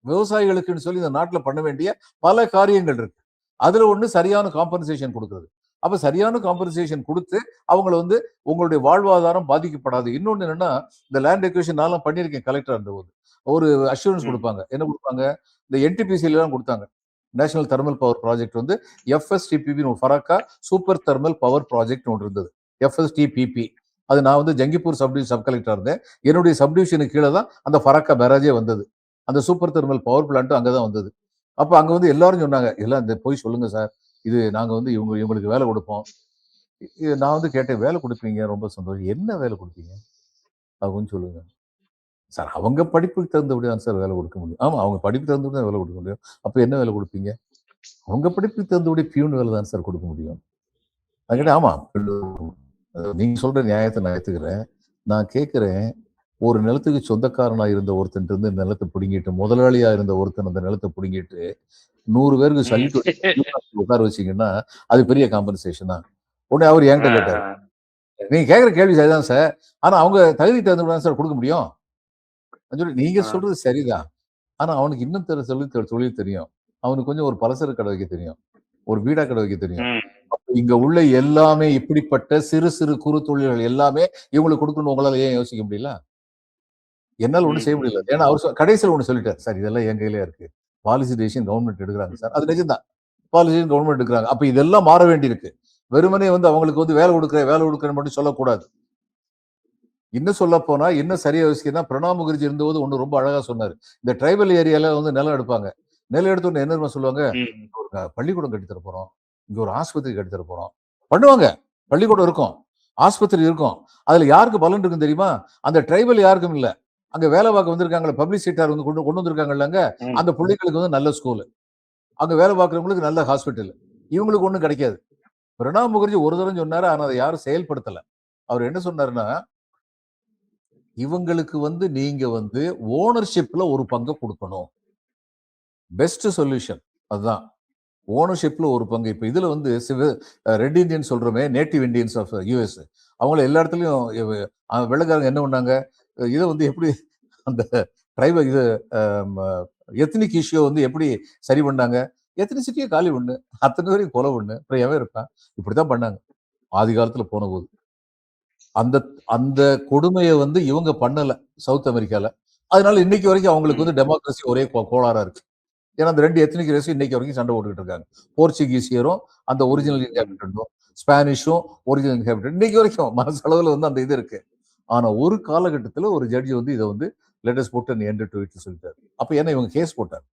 விவசாயிகளுக்குன்னு சொல்லி இந்த நாட்டுல பண்ண வேண்டிய பல காரியங்கள் இருக்கு. அதுல ஒண்ணு சரியான காம்பன்சேஷன் குடுக்குறது. அப்ப சரியான காம்பன்சேஷன் குடுத்து அவங்கள வந்து உங்களுடைய வாழ்வாதாரம் பாதிக்கப்படாது. இன்னொன்னு என்னன்னா, இந்த லேண்ட் அக்விசிஷன் நான்லாம் பண்ணியிருக்கேன் கலெக்டரா இருந்தபோது. ஒரு அஷ்யூரன்ஸ் ம். குடுப்பாங்க. என்ன குடுப்பாங்க? இந்த NTPCல எல்லாம் குடுத்தாங்க. நேஷனல் தெர்மல் பவர் ப்ராஜெக்ட் வந்து FSTPP Farakka super thermal power project ஒன்று இருந்தது. FSTPP. அது நான் வந்து ஜங்கிப்பூர் சப் கலெக்டரா இருந்தேன். என்னுடைய சப்டிவிஷனுக்கு கீழ தான் அந்த ஃபராக்கா பேராஜே வந்தது. அந்த சூப்பர் தெர்மல் பவர் பிளான்ட் அங்க தான் வந்தது. அப்ப அங்க வந்து எல்லாரும் சொன்னாங்க, "எல்லாம் இந்த போய் சொல்லுங்க சார். இது நாங்க வந்து இவங்களுக்கு வேலை குடுப்போம்." நான் வந்து கேட்டேன், "வேலை குடுப்பீங்க, ரொம்ப சந்தோஷம். என்ன வேலை குடுப்பீங்க?" அப்படின்னு சொல்லுங்க. சார் அவங்க படிப்புக்கு தகுந்தபடி தான் சார் வேலை குடுக்க முடியும். ஆமா, அவங்க படிப்புக்கு தகுந்தபடி தான் வேலை குடுக்க முடியும். அப்ப என்ன வேலை குடுப்பீங்க? அவங்க படிப்புக்கு தகுந்தபடி பியூன் வேலை தான் சார் குடுக்க முடியும். நான் கேட்டேன், ஆமா. நீங்க சொல்ற நியாயத்த நான் ஏத்துக்கிறேன். நான் கேட்கிறேன், ஒரு நிலத்துக்கு சொந்தக்காரனா இருந்த ஒருத்தன்ட்ட இருந்து நிலத்த புடுங்கிட்டு, முதலாளியா இருந்த ஒருத்தன் அந்த நிலத்த புடுங்கிட்டு, 100 பேருக்கு ம். சல்யூட் உட்கார வச்சீங்கன்னா, அது பெரிய காம்பன்சேஷனா? உடனே அவரு ஆ, என்கிட்ட கேட்டாரு. ஆ. நீங்க கேட்கிற கேள்வி சரிதான் சார். ஆனா அவங்க தகுதிக்கு தகுந்தபடி தான் சார் குடுக்க முடியும். நான் சொன்னேன், நீங்க ஆ. சொல்றது சரிதான். ஆனா அவனுக்கு இன்னும் தொழில் தெரியும். அவனுக்கு கொஞ்சம் ஒரு பலசரக்கு கடை வைக்க தெரியும். ஒரு பீடா கடை வைக்க தெரியும். ம். இங்க உள்ள எல்லாமே இப்படிப்பட்ட சிறு சிறு குறு தொழில்கள் எல்லாமே இவங்களுக்கு குடுக்கணும்னு உங்களால ஏன் யோசிக்க முடியல? என்னால ஒண்ணும் செய்ய முடியல. ம். ஏன்னா அவர் கடைசியில ஒண்ணு சொல்லிட்டாரு. சார் இதெல்லாம் என் கையிலயே இருக்கு. பாலிசி டெசிஷன் கவர்ன்மெண்ட் எடுக்குறாங்க சார். அது நிஜம்தான். பாலிசி கவர்ன்மெண்ட் எடுக்குறாங்க. அப்ப இதெல்லாம் மாற வேண்டியிருக்கு. வெறுமனே வந்து அவங்களுக்கு வந்து வேலை குடுக்குறேன்னு மட்டும் சொல்லக்கூடாது. இன்னும் சொல்லப்போனா, இன்னும் சரியா யோசிக்கணும்னா, பிரணாப் முகர்ஜி இருந்தபோது ஒண்ணு ரொம்ப அழகா சொன்னாரு. இந்த ட்ரைபல் ஏரியால வந்து நிலம் எடுப்பாங்க. நிலம் எடுத்த உடனே என்ன தெரியுமா சொல்லுவாங்க? ம். ஒரு பள்ளிக்கூடம் கட்டித் தர போறோம். இங்க ஒரு ஆஸ்பத்திரி கட்டித் தர போறோம். பண்ணுவாங்க. பள்ளிக்கூடம் இருக்கும். ஆஸ்பத்திரி இருக்கும். அதுல யாருக்கு பலன் இருக்குன்னு தெரியுமா? அந்த ட்ரைபல் யாருக்கும் இல்ல. அங்க வேலை பார்க்க வந்திருக்காங்கல்ல, பப்ளிசிட்டார் வந்து கொண்டு கொண்டு வந்திருக்காங்கல்லங்க, ம். அந்த புள்ளைங்களுக்கு வந்து நல்ல ஸ்கூலு. அங்க வேலை பார்க்கிறவங்களுக்கு நல்ல ஹாஸ்பிட்டல். இவங்களுக்கு ஒண்ணும் கிடைக்காது. பிரணாப் முகர்ஜி ஒரு தடவ சொன்னாரு. ஆனா அத யாரும் செயல்படுத்தல. அவர் என்ன சொன்னாருன்னா, இவங்களுக்கு வந்து நீங்க வந்து ஓனர்ஷிப்ல ஒரு பங்க குடுக்கணும். பெஸ்ட் சொல்யூஷன் அதுதான். ஓனர்ஷிப்ல ஒரு பங்கு. இப்ப இதுல வந்து ரெட் இந்தியன் சொல்றோமே, நேட்டிவ் இந்தியன்ஸ் ஆஃப் யுஎஸ். அவங்கள எல்லா இடத்துலயும் வெள்ளைக்காரங்க என்ன பண்ணாங்க? இத வந்து எப்படி அந்த ட்ரைபல் இது எத்னிக் இஷ்யூ வந்து எப்படி சரி பண்ணாங்க? எத்னிசிட்டிய காலி பண்ணு. அத்தன பேரையும் கொலை பண்ணு. அப்புறம் எவன் இருப்பான்? இப்படித்தான் பண்ணாங்க. ஆதி காலத்துல போனபோது. அந்த அந்த கொடுமைய வந்து இவங்க பண்ணல. சவுத் அமெரிக்கால. அதனால இன்னைக்கு வரைக்கும் அவங்களுக்கு ம். வந்து டெமோக்ரஸி ஒரே கோளாறா இருக்கு. ஏன்னா அந்த 2 எத்னிக் ரேஸும் இன்னைக்கு வரைக்கும் சண்டை போட்டுக்கிட்டு இருக்காங்க. போர்ச்சுகீசியரும், அந்த ஒரிஜினல் ம். இன்ஹாபிட்டன்டும், ஸ்பானிஷும் ஒரிஜினல் இன்ஹாபிட்டன்ட் இன்னைக்கு வரைக்கும் மனசளவுல வந்து அந்த இது இருக்கு. ஆனா ஒரு காலகட்டத்துல ஒரு ஜட்ஜ் வந்து இத வந்து let us put an end to இட்ன்னு சொல்லிட்டாரு. அப்ப ஏன்னா இவங்க கேஸ் போட்டாங்க.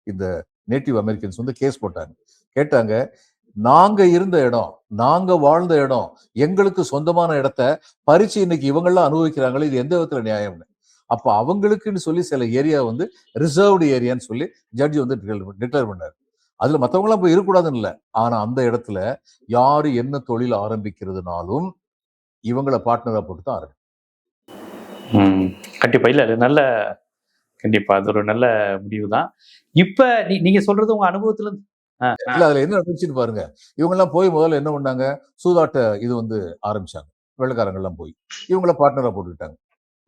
இந்த நேட்டிவ் அமெரிக்கன்ஸ் வந்து கேஸ் போட்டாங்க. கேட்டாங்க, நாங்க இருந்த இடம், நாங்க வாழ்ந்த இடம், எங்களுக்கு சொந்தமான இடத்த பறிச்சு இன்னைக்கு இவங்கெல்லாம் அனுபவிக்கிறாங்களே, இது எந்த விதத்துல நியாயம்னு. அப்ப அவங்களுக்குன்னு சொல்லி சில ஏரியா வந்து ரிசர்வ்டு ஏரியான்னு சொல்லி ஜட்ஜ் வந்து டிக்ளேர் பண்ணாரு. அதுல மத்தவங்கலாம் போய் இருக்கக்கூடாதுன்னு இல்ல. ஆனா அந்த இடத்துல யாரு என்ன தொழில் ஆரம்பிக்கிறதுனாலும் இவங்கள பார்ட்னரா போட்டு தான் ஆரம்பிக்கணும். ம். கண்டிப்பா. இல்ல அது நல்ல கண்டிப்பா. அது ஒரு நல்ல முடிவு தான். இப்ப நீங்க சொல்றது உங்க அனுபவத்துல ஆ, ஆ. இல்ல அதுல என்ன நடந்துச்சுன்னு பாருங்க. இவங்கலாம் போய் முதல்ல என்ன பண்ணாங்க? சூதாட்ட இது வந்து ஆரம்பிச்சாங்க. வெள்ளைக்காரங்கலாம் போய். இவங்கள பார்ட்னரா போட்டுக்கிட்டாங்க.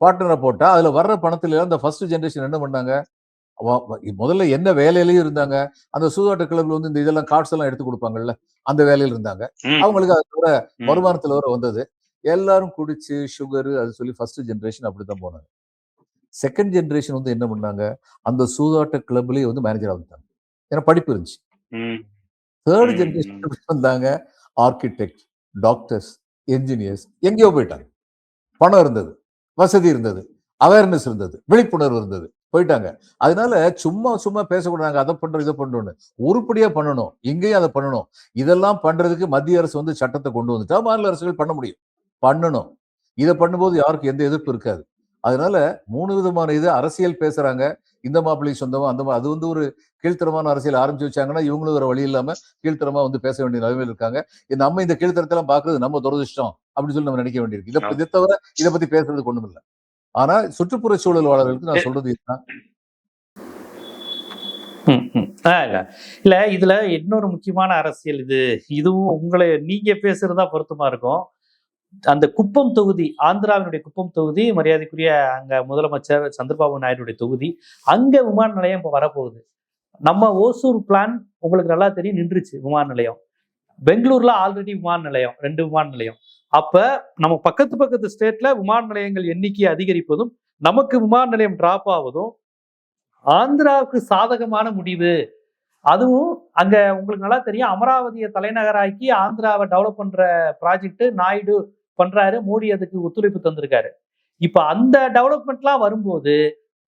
பார்ட்னரா போட்டா, அதுல வர்ற பணத்துல அந்த ஃபர்ஸ்ட் ஜெனரேஷன் என்ன பண்ணாங்க? வ வ முதல்ல என்ன வேலையிலயும் இருந்தாங்க. அந்த சூதாட்ட கிளப்ல வந்து இந்த இதெல்லாம் கார்ட்ஸ் எல்லாம் எடுத்து குடுப்பாங்கல்ல. அந்த வேலையில இருந்தாங்க. ம். அவங்களுக்கு அது தவிர ம். வருமானத்துல வேற வந்தது. எல்லாரும் குடிச்சு, சுகரு அது சொல்லி ஃபர்ஸ்ட் ஜெனரேஷன் அப்படித்தான் போனாங்க. செகண்ட் ஜெனரேஷன் வந்து என்ன பண்ணாங்க? அந்த சூதாட்ட கிளப்லயே வந்து மேனேஜரா வந்துட்டாங்க. ஏன்னா படிப்பு இருந்துச்சு. ம். தேர்ட் ம். ஜெனரேஷன் எப்படி வந்தாங்க? ஆர்க்கிடெக்ட், டாக்டர்ஸ் என்ஜினியர்ஸ் எங்கேயோ போயிட்டாங்க. பணம் இருந்தது, வசதி இருந்தது, அவேர்னஸ் இருந்தது, விழிப்புணர்வு இருந்தது, போயிட்டாங்க. அதனால சும்மா சும்மா பேசக்கூடாது, அதை பண்றோம் இதை பண்றோம்னு. உருப்படியா பண்ணணும், இங்கேயும் அதை பண்ணணும். இதெல்லாம் பண்றதுக்கு மத்திய அரசு வந்து சட்டத்தை கொண்டு வந்துட்டா மாநில அரசுகள் பண்ண முடியும், பண்ணணும். இதை பண்ணும்போது யாருக்கும் எந்த எதிர்ப்பு இருக்காது. அதனால 3 விதமான இது அரசியல் பேசுறாங்க. இந்த மாப்பிள்ளைக்கு சொந்தமா அந்த அது வந்து ஒரு கீழ்த்தரமான அரசியல் ஆரம்பிச்சு வச்சாங்கன்னா இவங்களும் வேற வழி இல்லாம கீழ்த்தரமா வந்து பேச வேண்டிய நிலைமையில் இருக்காங்க. நம்ம இந்த கீழ்த்தரத்தை எல்லாம் பாக்குறது நம்ம துரதிருஷ்டம் அப்படின்னு சொல்லி நம்ம நினைக்க வேண்டியிருக்கு. இதை தவிர இதை பத்தி பேசுறதுக்கு ஒண்ணும் இல்லை. ஆனா சுற்றுப்புற சூழல்வாளர்களுக்கு நான் சொல்றது இதுதான். இல்ல இதுல இன்னொரு முக்கியமான அரசியல் இதுவும் உங்களை நீங்க பேசுறதா பொருத்தமா இருக்கும். அந்த குப்பம் தொகுதி, ஆந்திராவினுடைய குப்பம் தொகுதி, மரியாதைக்குரிய அங்க முதலமைச்சர் சந்திரபாபு நாயுடைய தொகுதி, அங்க விமான நிலையம் இப்ப வரப்போகுது. நம்ம ஓசூர் பிளான் உங்களுக்கு நல்லா தெரியும், நின்றுச்சு விமான நிலையம். பெங்களூர்ல ஆல்ரெடி விமான நிலையம், 2 விமான நிலையம். அப்ப நம்ம பக்கத்து ஸ்டேட்ல விமான நிலையங்கள் எண்ணிக்கை அதிகரிப்பதும் நமக்கு விமான நிலையம் டிராப் ஆவதும் ஆந்திராவுக்கு சாதகமான முடிவு. அதுவும் அங்க உங்களுக்கு நல்லா தெரியும், அமராவதியை தலைநகராக்கி ஆந்திராவை டெவலப் பண்ற ப்ராஜெக்ட் நாயுடு பண்றாரு, மோடி அதுக்கு ஒத்துழைப்பு தந்திருக்காரு. இப்ப அந்த டெவலப்மெண்ட்லாம் வரும்போது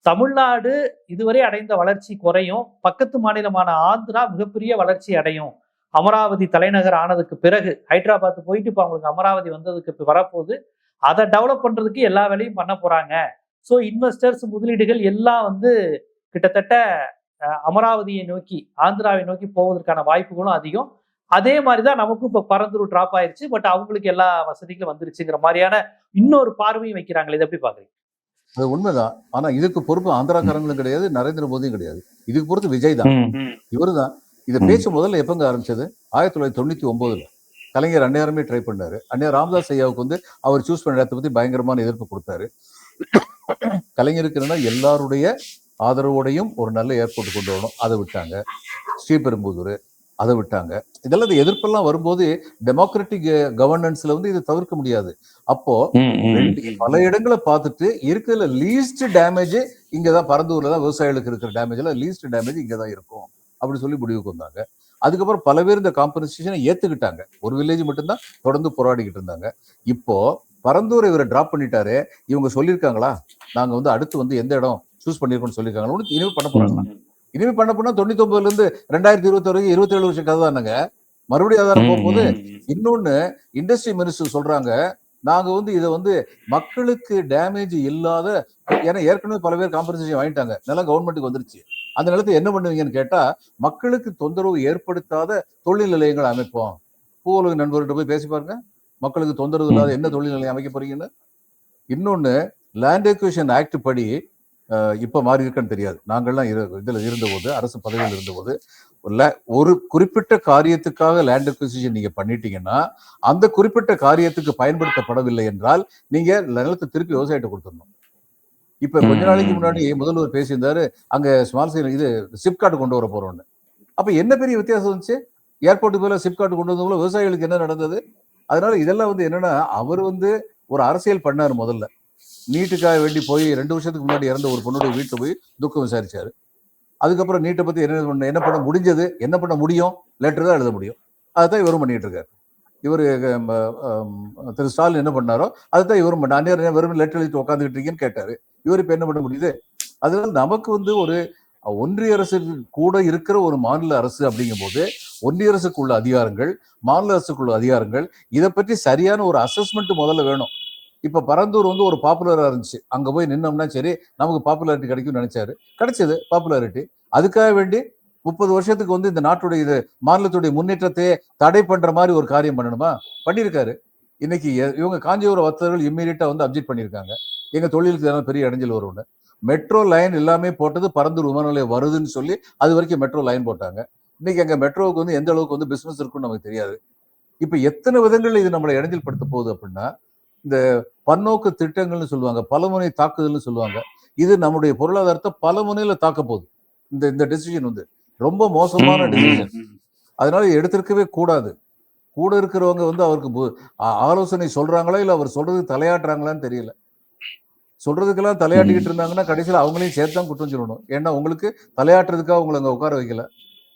தமிழ்நாடு இதுவரை அடைந்த வளர்ச்சி குறையும், பக்கத்து மாநிலமான ஆந்திரா மிகப்பெரிய வளர்ச்சி அடையும். அமராவதி தலைநகர் ஆனதுக்கு பிறகு ஹைதராபாத் போயிட்டு இப்ப அவங்களுக்கு அமராவதி வந்ததுக்கு வரப்போகுது. அதை டெவலப் பண்றதுக்கு எல்லா வேலையும் பண்ண போறாங்க. ஸோ இன்வெஸ்டர்ஸ், முதலீடுகள் எல்லாம் வந்து கிட்டத்தட்ட அமராவதியை நோக்கி, ஆந்திராவை நோக்கி போவதற்கான வாய்ப்புகளும் அதிகம். அதே மாதிரிதான் நமக்கும் இப்ப பரந்தூர் டிராப் ஆயிருச்சு, பட் அவங்களுக்கு எல்லா வசதிகளும் வந்துருச்சுங்கிற மாதிரியான இன்னொரு பார்வையும் வைக்கிறாங்களே. இதை எப்படி பாக்குறீங்க? அது உண்மைதான். ஆனா இதுக்கு பொறுப்பு ஆந்திராக்காரங்களும் கிடையாது, நரேந்திர மோடியும் கிடையாது. இதுக்கு பொறுத்து விஜய் தான். இவரு தான். இதை பேச்சு முதல்ல எப்பங்க ஆரம்பிச்சது? 1999 கலைஞர் அந்நேரமே ட்ரை பண்ணாரு. அந்நேரம் ராமதாஸ் ஐயாவுக்கு வந்து அவர் சூஸ் பண்ண இடத்தை பத்தி பயங்கரமான எதிர்ப்பு கொடுத்தாரு. கலைஞருக்கு என்னன்னா எல்லாருடைய ஆதரவோடையும் ஒரு நல்ல ஏர்போர்ட் கொண்டு வரணும், அதை விட்டாங்க. ஸ்ரீபெரும்புதூர், அதை விட்டாங்க. இதெல்லாம் எதிர்ப்பெல்லாம் வரும்போது டெமோக்ராட்டிக் கவர்னன்ஸ்ல வந்து இதை தவிர்க்க முடியாது. அப்போ பல இடங்களை பார்த்துட்டு இருக்கிறதுல லீஸ்ட் டேமேஜ் இங்கதான், பரந்தூர்ல தான் விவசாயிகளுக்கு இருக்கிற டேமேஜ்ல லீஸ்ட் டேமேஜ் இங்கதான் இருக்கும் அப்படின்னு சொல்லி முடிவுக்கு வந்தாங்க. அதுக்கப்புறம் பல பேர் இந்த காம்பன்சேஷனை ஏத்துக்கிட்டாங்க. ஒரு வில்லேஜ் மட்டும்தான் தொடர்ந்து போராடிக்கிட்டு இருந்தாங்க. இப்போ பரந்தூரை இவரை டிராப் பண்ணிட்டாரு. இவங்க சொல்லியிருக்காங்களா நாங்க வந்து அடுத்து வந்து எந்த இடம் சூஸ் பண்ணிருக்கோம்னு சொல்லியிருக்காங்களா? இனிமே பண்ண போறாங்களா? இனிமே பண்ண போனா 99 இருந்து 2021 வரைக்கும் 27 வருஷம் கதை தானுங்க. மறுபடியும் ஆதாரம் போகும்போது இன்னொன்னு இண்டஸ்ட்ரி மினிஸ்டர் சொல்றாங்க, நாங்க வந்து இதை வந்து மக்களுக்கு டேமேஜ் இல்லாத, ஏன்னா ஏற்கனவே பல பேர் காம்பன்சேஷன் வாங்கிட்டாங்க, நிலம் கவர்மெண்ட்டுக்கு வந்துருச்சு. அந்த நிலத்தை என்ன பண்ணுவீங்கன்னு கேட்டா, மக்களுக்கு தொந்தரவு ஏற்படுத்தாத தொழில் நிலையங்கள் அமைப்போம். பூவுலக நண்பர்கிட்ட போய் பேசி பாருங்க, மக்களுக்கு தொந்தரவு இல்லாத என்ன தொழில் நிலையம் அமைக்க போறீங்கன்னு. இன்னொன்னு, லேண்ட் அக்விசிஷன் ஆக்ட் படி இப்ப மாறி இருக்கான்னு தெரியாது, நாங்கள்லாம் இதுல இருந்தபோது, அரசு பதவியில் இருந்தபோது, ஒரு குறிப்பிட்ட காரியத்துக்காக லேண்ட் அக்விசிஷன் நீங்க பண்ணிட்டீங்கன்னா அந்த குறிப்பிட்ட காரியத்துக்கு பயன்படுத்தப்படவில்லை என்றால் நீங்க நிலத்தை திருப்பி விவசாயிட்ட கொடுத்துடணும். இப்ப கொஞ்ச நாளைக்கு முன்னாடி முதல்வர் பேசியிருந்தாரு, அங்க ஸ்மால் சைல் இது சிப்காட் கொண்டு வர போறோம்னு. அப்ப என்ன பெரிய வித்தியாசம் வந்துச்சு? ஏர்போர்ட்டுக்கு போல சிப்காட் கொண்டு வந்தவங்களும் விவசாயிகளுக்கு என்ன நடந்தது? அதனால இதெல்லாம் வந்து என்னன்னா, அவர் வந்து ஒரு அரசியல் பண்ணாரு. முதல்ல நீட்டுக்காக வேண்டி போய் 2 வருஷத்துக்கு முன்னாடி இறந்த ஒரு பொண்ணுடைய வீட்டுல போய் துக்கம் விசாரிச்சாரு. அதுக்கப்புறம் நீட்டை பத்தி என்ன பண்ண முடிஞ்சது, என்ன பண்ண முடியும், லெட்டர் தான் எழுத முடியும். அதுதான் இவரும் பண்ணிட்டு இருக்காரு. இவரு திரு ஸ்டாலின் என்ன பண்ணாரோ அதுதான் இவரும் பண்ண. அந்நேரம் வெறும் லெட்டர் எழுதிட்டு உட்காந்துக்கிட்டு இருக்கீங்கன்னு கேட்டாரு. இவர் இப்ப என்ன பண்ண முடியுது? அதனால நமக்கு வந்து ஒரு ஒன்றிய அரசு கூட இருக்கிற ஒரு மாநில அரசு அப்படிங்கும் போது ஒன்றிய அரசுக்குள்ள அதிகாரங்கள், மாநில அரசுக்குள்ள அதிகாரங்கள், இதை பற்றி சரியான ஒரு அசஸ்மெண்ட் முதல்ல வேணும். இப்ப பரந்தூர் வந்து ஒரு பாப்புலரா இருந்துச்சு, அங்க போய் நின்னோம்னா சரி நமக்கு பாப்புலாரிட்டி கிடைக்கும்னு நினைச்சாரு, கிடைச்சது பாப்புலாரிட்டி. அதுக்காக வேண்டி 30 வருஷத்துக்கு வந்து இந்த நாட்டுடைய இது மாநிலத்துடைய முன்னேற்றத்தை தடை பண்ற மாதிரி ஒரு காரியம் பண்ணணுமா? பண்ணியிருக்காரு. இன்னைக்கு இவங்க காஞ்சிபுரம் வர்த்தகர்கள் இம்மீடியட்டா வந்து அப்ஜெக்ட் பண்ணியிருக்காங்க, எங்க தொழிலுக்கு பெரிய இடைஞ்சல் வரும்னு. மெட்ரோ லைன் எல்லாமே போட்டது பரந்தூர் விமான நிலையம் வருதுன்னு சொல்லி அது வரைக்கும் மெட்ரோ லைன் போட்டாங்க. இன்னைக்கு அங்க மெட்ரோவுக்கு வந்து எந்த அளவுக்கு வந்து பிசினஸ் இருக்குன்னு நமக்கு தெரியாது. இப்ப எத்தனை விதங்கள்ல இது நம்மளை இடைஞ்சல் படுத்த போகுது அப்படின்னா, இந்த பன்னோக்கு திட்டங்கள்னு சொல்லுவாங்க, பலமுனை தாக்குதல்னு சொல்லுவாங்க. இது நம்முடைய பொருளாதாரத்தை பல முனையில தாக்க போகுது. இந்த டெசிஷன் வந்து ரொம்ப மோசமான டெசிஷன். அதனால எடுத்திருக்கவே கூடாது. கூட இருக்கிறவங்க வந்து அவருக்கு ஆலோசனை சொல்றாங்களா இல்ல அவர் சொல்றது தலையாட்டுறாங்களான்னு தெரியல. சொல்றதுக்கெல்லாம் தலையாட்டிக்கிட்டு இருந்தாங்கன்னா கடைசியில் அவங்களையும் சேர்த்தான் குற்றம் சொல்லணும். ஏன்னா உங்களுக்கு தலையாட்டுறதுக்காக உங்களை அங்க உட்கார வைக்கல,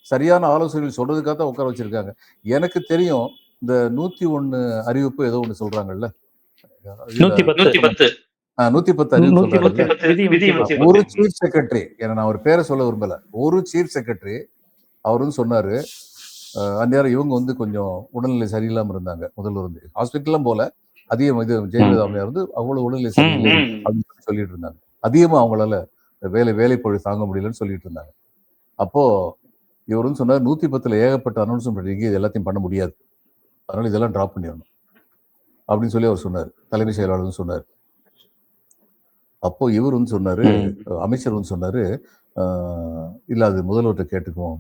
சரியான ஆலோசனைகள் சொல்றதுக்காக தான் உட்கார வச்சிருக்காங்க. எனக்கு தெரியும் இந்த 101 அறிவிப்பு ஏதோ ஒண்ணு சொல்றாங்கல்ல, 110 110 அறிவிப்பு சொல்றாங்கல்ல. விதி ஒரு சீஃப் செக்ரட்டரி, ஏன்னா நான் ஒரு பேரை சொல்ல விரும்பல, ஒரு சீஃப் செக்ரட்டரி அவர் வந்து சொன்னாரு, அந்நேரம் இவங்க வந்து கொஞ்சம் உடல்நிலை சரியில்லாம இருந்தாங்க. முதல்வர் வந்து ஹாஸ்பிட்டல்லாம் போல, அதிகம் இது ஜெயலலிதா அம்மையார் வந்து அவ்வளவு உடல்நிலை சரியில்லை அப்படின்னு சொல்லிட்டு இருந்தாங்க. அதிகமா அவங்களால வேலைப்பழு தாங்க முடியலன்னு சொல்லிட்டு இருந்தாங்க. அப்போ இவர் வந்து சொன்னார், 110 ஏகப்பட்ட அனௌன்ஸ்மெண்ட் பண்ணிருக்கீங்க, இது எல்லாத்தையும் பண்ண முடியாது, அதனால இதெல்லாம் டிராப் பண்ணிடணும் அப்படின்னு சொல்லி அவர் சொன்னார். தலைமை செயலாளர் சொன்னார். அப்போ இவர் வந்து சொன்னாரு, அமைச்சர் வந்து சொன்னாரு, இல்ல அது முதல்வர்கிட்ட கேட்டுக்குவோம்.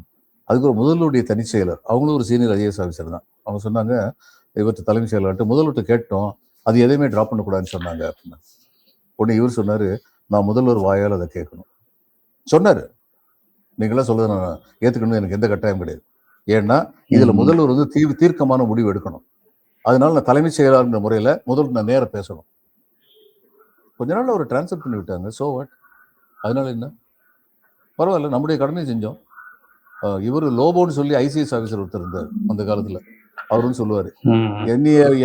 அதுக்கு ஒரு முதல்வருடைய தனி செயலர், அவங்களும் ஒரு சீனியர் ஐஏஎஸ் ஆஃபீஸர் தான். அவங்க சொன்னாங்க, இவர்கிட்ட தலைமை செயலாளர்கிட்ட முதல்வர்கிட்ட கேட்டோம், அது எதையுமே டிராப் பண்ணக்கூடாதுன்னு சொன்னாங்க அப்படின்னா. உடனே இவர் சொன்னாரு, நான் முதல்வர் வாயால் அதை கேட்கணும் சொன்னாரு. நீங்களாம் சொல்றது நான் ஏத்துக்கணும், எனக்கு எந்த கட்டாயம் கிடையாது. ஏன்னா இதுல முதல்வர் வந்து தீர்க்கமான முடிவு எடுக்கணும். அதனால நான் தலைமை செயலாளர் முறையில முதல்வர் நான் நேர பேசணும். கொஞ்ச நாள் அவர் டிரான்ஸ்ஃபர் பண்ணி விட்டாங்க. So what? அதனால என்ன, பரவாயில்ல, நம்முடைய கடமையை செஞ்சோம். இவர் லோபோன்னு சொல்லி ஐசிஎஸ் ஆஃபீஸர் ஒருத்தர் இருந்தார் அந்த காலத்துல. அவருன்னு சொல்லுவாரு,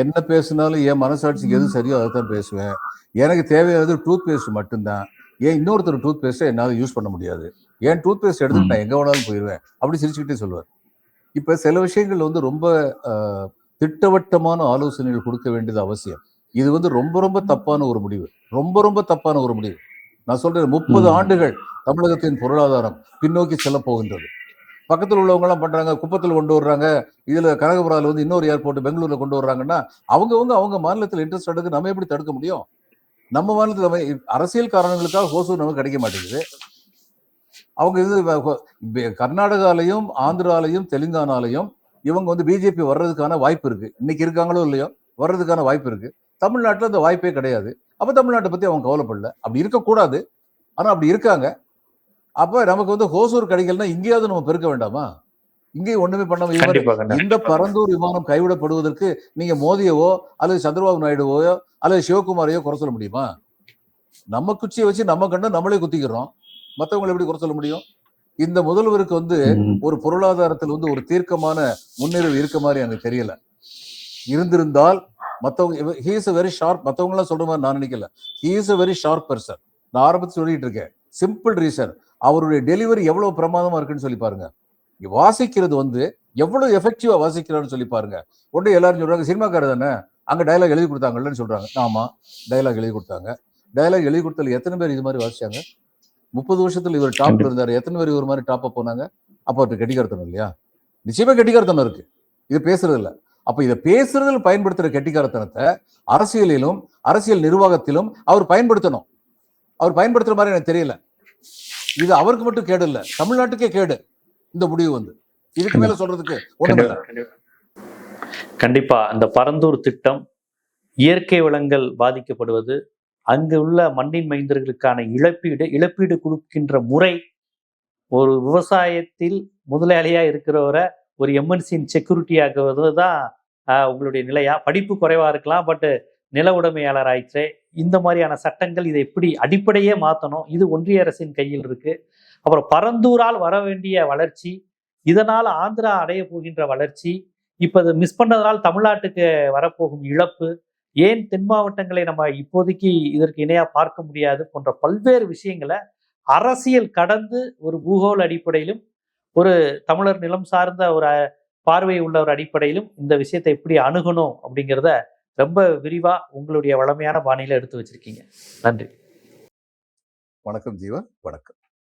என்ன பேசினாலும் என் மனசாட்சிக்கு எது சரியோ அதை தான் பேசுவேன், எனக்கு தேவையானது டூத் பேஸ்ட் மட்டும்தான், ஏன் இன்னொருத்தர் டூத் பேஸ்ட்டை என்னால் யூஸ் பண்ண முடியாது, ஏன் டூத் பேஸ்ட் எடுத்துட்டு நான் எங்க வேணாலும் போயிடுவேன் அப்படி சிரிச்சுக்கிட்டே சொல்லுவார். இப்ப சில விஷயங்கள் வந்து ரொம்ப திட்டவட்டமான ஆலோசனைகள் கொடுக்க வேண்டியது அவசியம். இது வந்து ரொம்ப ரொம்ப தப்பான ஒரு முடிவு, ரொம்ப ரொம்ப தப்பான ஒரு முடிவு. நான் சொல்றேன், 30 ஆண்டுகள் தமிழகத்தின் பொருளாதாரம் பின்னோக்கி செல்ல போகின்றது. பக்கத்தில் உள்ளவங்க எல்லாம் பண்றாங்க, குப்பத்தில் கொண்டு வர்றாங்க, இதுல கனகபுரால வந்து இன்னொரு ஏர்போர்ட் பெங்களூர்ல கொண்டு வர்றாங்கன்னா அவங்க மாநிலத்தில் இன்ட்ரெஸ்ட் எடுக்க நம்ம எப்படி தடுக்க முடியும்? நம்ம மாநிலத்தில் அரசியல் காரணங்களுக்காக ஹோசூர் நமக்கு கிடைக்க மாட்டேங்குது. அவங்க இது கர்நாடகாலையும் ஆந்திராலையும் தெலுங்கானாலையும் இவங்க வந்து பிஜேபி வர்றதுக்கான வாய்ப்பு இருக்கு. இன்னைக்கு இருக்காங்களோ இல்லையோ, வர்றதுக்கான வாய்ப்பு இருக்கு. தமிழ்நாட்டில் அந்த வாய்ப்பே கிடையாது. அப்ப தமிழ்நாட்டை பத்தி அவங்க கவலைப்படல. அப்படி இருக்கக்கூடாது, ஆனா அப்படி இருக்காங்க. அப்ப நமக்கு வந்து ஹோசூர் கிடைக்கலன்னா இங்கேயாவது நம்ம பெருக்க வேண்டாமா? இங்கேயும் ஒண்ணுமே பண்ணாம இந்த பரந்தூர் விமானம் கைவிடப்படுவதற்கு நீங்க மோடியவோ அல்லது சந்திரபாபு நாயுடுவோ அல்லது சிவகுமாரையோ குறை சொல்ல முடியுமா? நம்ம குச்சியை வச்சு நம்ம கண்ட நம்மளே குத்திக்கிறோம், மற்றவங்களை எப்படி குறை சொல்ல முடியும்? இந்த முதல்வருக்கு வந்து ஒரு பொருளாதாரத்தில் வந்து ஒரு தீர்க்கமான முன்னேறிவு இருக்க மாதிரி எனக்கு தெரியல. இருந்திருந்தால் மற்றவங்க he is a very sharp, மற்றவங்க எல்லாம் சொல்ற மாதிரி நான் நினைக்கல. He is a very sharp person. நான் ஆரம்பத்தில் சொல்லிட்டு இருக்கேன், சிம்பிள் ரீசன், அவருடைய டெலிவரி எவ்வளவு பிரமாதமா இருக்குன்னு சொல்லி பாருங்க. வாசிக்கிறது வந்து எவ்வளவு எஃபெக்டிவா வாசிக்கிறான்னு சொல்லி பாருங்க. உடனே எல்லாரும் சொல்றாங்க, சினிமாக்காரர் தானே, அங்க டயலாக் எழுதி கொடுத்தாங்கன்னு சொல்றாங்க. ஆமா, டயலாக் எழுதி கொடுத்தாங்க. டயலாக் எழுதி கொடுத்தல எத்தனை பேர் இது மாதிரி வாசிச்சாங்க? 30 வருஷத்துல இவர் டாப்ல இருந்தாரு, எத்தனை பேர் இவர் மாதிரி டாப்பா போனாங்க? அப்ப அவருக்கு கெட்டிக்காரத்தனம் இல்லையா? நிச்சயமா கெட்டிக்காரத்தனம் இருக்கு, இது பேசுறது இல்ல. அப்ப இதை பேசுறதில் பயன்படுத்துற கெட்டிக்காரத்தனத்தை அரசியலிலும் அரசியல் நிர்வாகத்திலும் அவர் பயன்படுத்தணும். அவர் பயன்படுத்துற மாதிரி எனக்கு தெரியல. இது அவருக்கு மட்டும் கேடு இல்ல, தமிழ்நாட்டுக்கே கேடு இந்த முடிவு வந்து. இதுக்கு மேல சொல்றதுக்கு ஒண்ணுமில்ல. கண்டிப்பா இந்த பரந்தூர் திட்டம், இயற்கை வளங்கள் பாதிக்கப்படுவது, அங்கு உள்ள மண்ணின் மைந்தர்களுக்கான இழப்பீடு கொடுக்கின்ற முறை, ஒரு விவசாயத்தில் முதலாளியா இருக்கிறவரை ஒரு எம்என்சியின் செக்யூரிட்டி ஆகுவது தான் உங்களுடைய நிலையா? படிப்பு குறைவா இருக்கலாம், பட் நில உடைமையாளர் ஆயிடுச்சு. இந்த மாதிரியான சட்டங்கள் இதை எப்படி அடிப்படையே மாற்றணும், இது ஒன்றிய அரசின் கையில் இருக்கு. அப்புறம் பரந்தூரால் வர வேண்டிய வளர்ச்சி, இதனால் ஆந்திரா அடைய போகின்ற வளர்ச்சி, இப்ப இது மிஸ் பண்ணதுனால் தமிழ்நாட்டுக்கு வரப்போகும் இழப்பு, ஏன் தென் மாவட்டங்களை நம்ம இப்போதைக்கு இதற்கு இணையா பார்க்க முடியாது போன்ற பல்வேறு விஷயங்களை அரசியல் கடந்து ஒரு பூகோள அடிப்படையிலும் ஒரு தமிழர் நிலம் சார்ந்த ஒரு பார்வை உள்ள ஒரு அடிப்படையிலும் இந்த விஷயத்தை எப்படி அணுகணும் அப்படிங்கிறத ரொம்ப விரிவா உங்களுடைய வளமையான பாணியில எடுத்து வச்சிருக்கீங்க. நன்றி. வணக்கம் ஜீவா. வணக்கம்.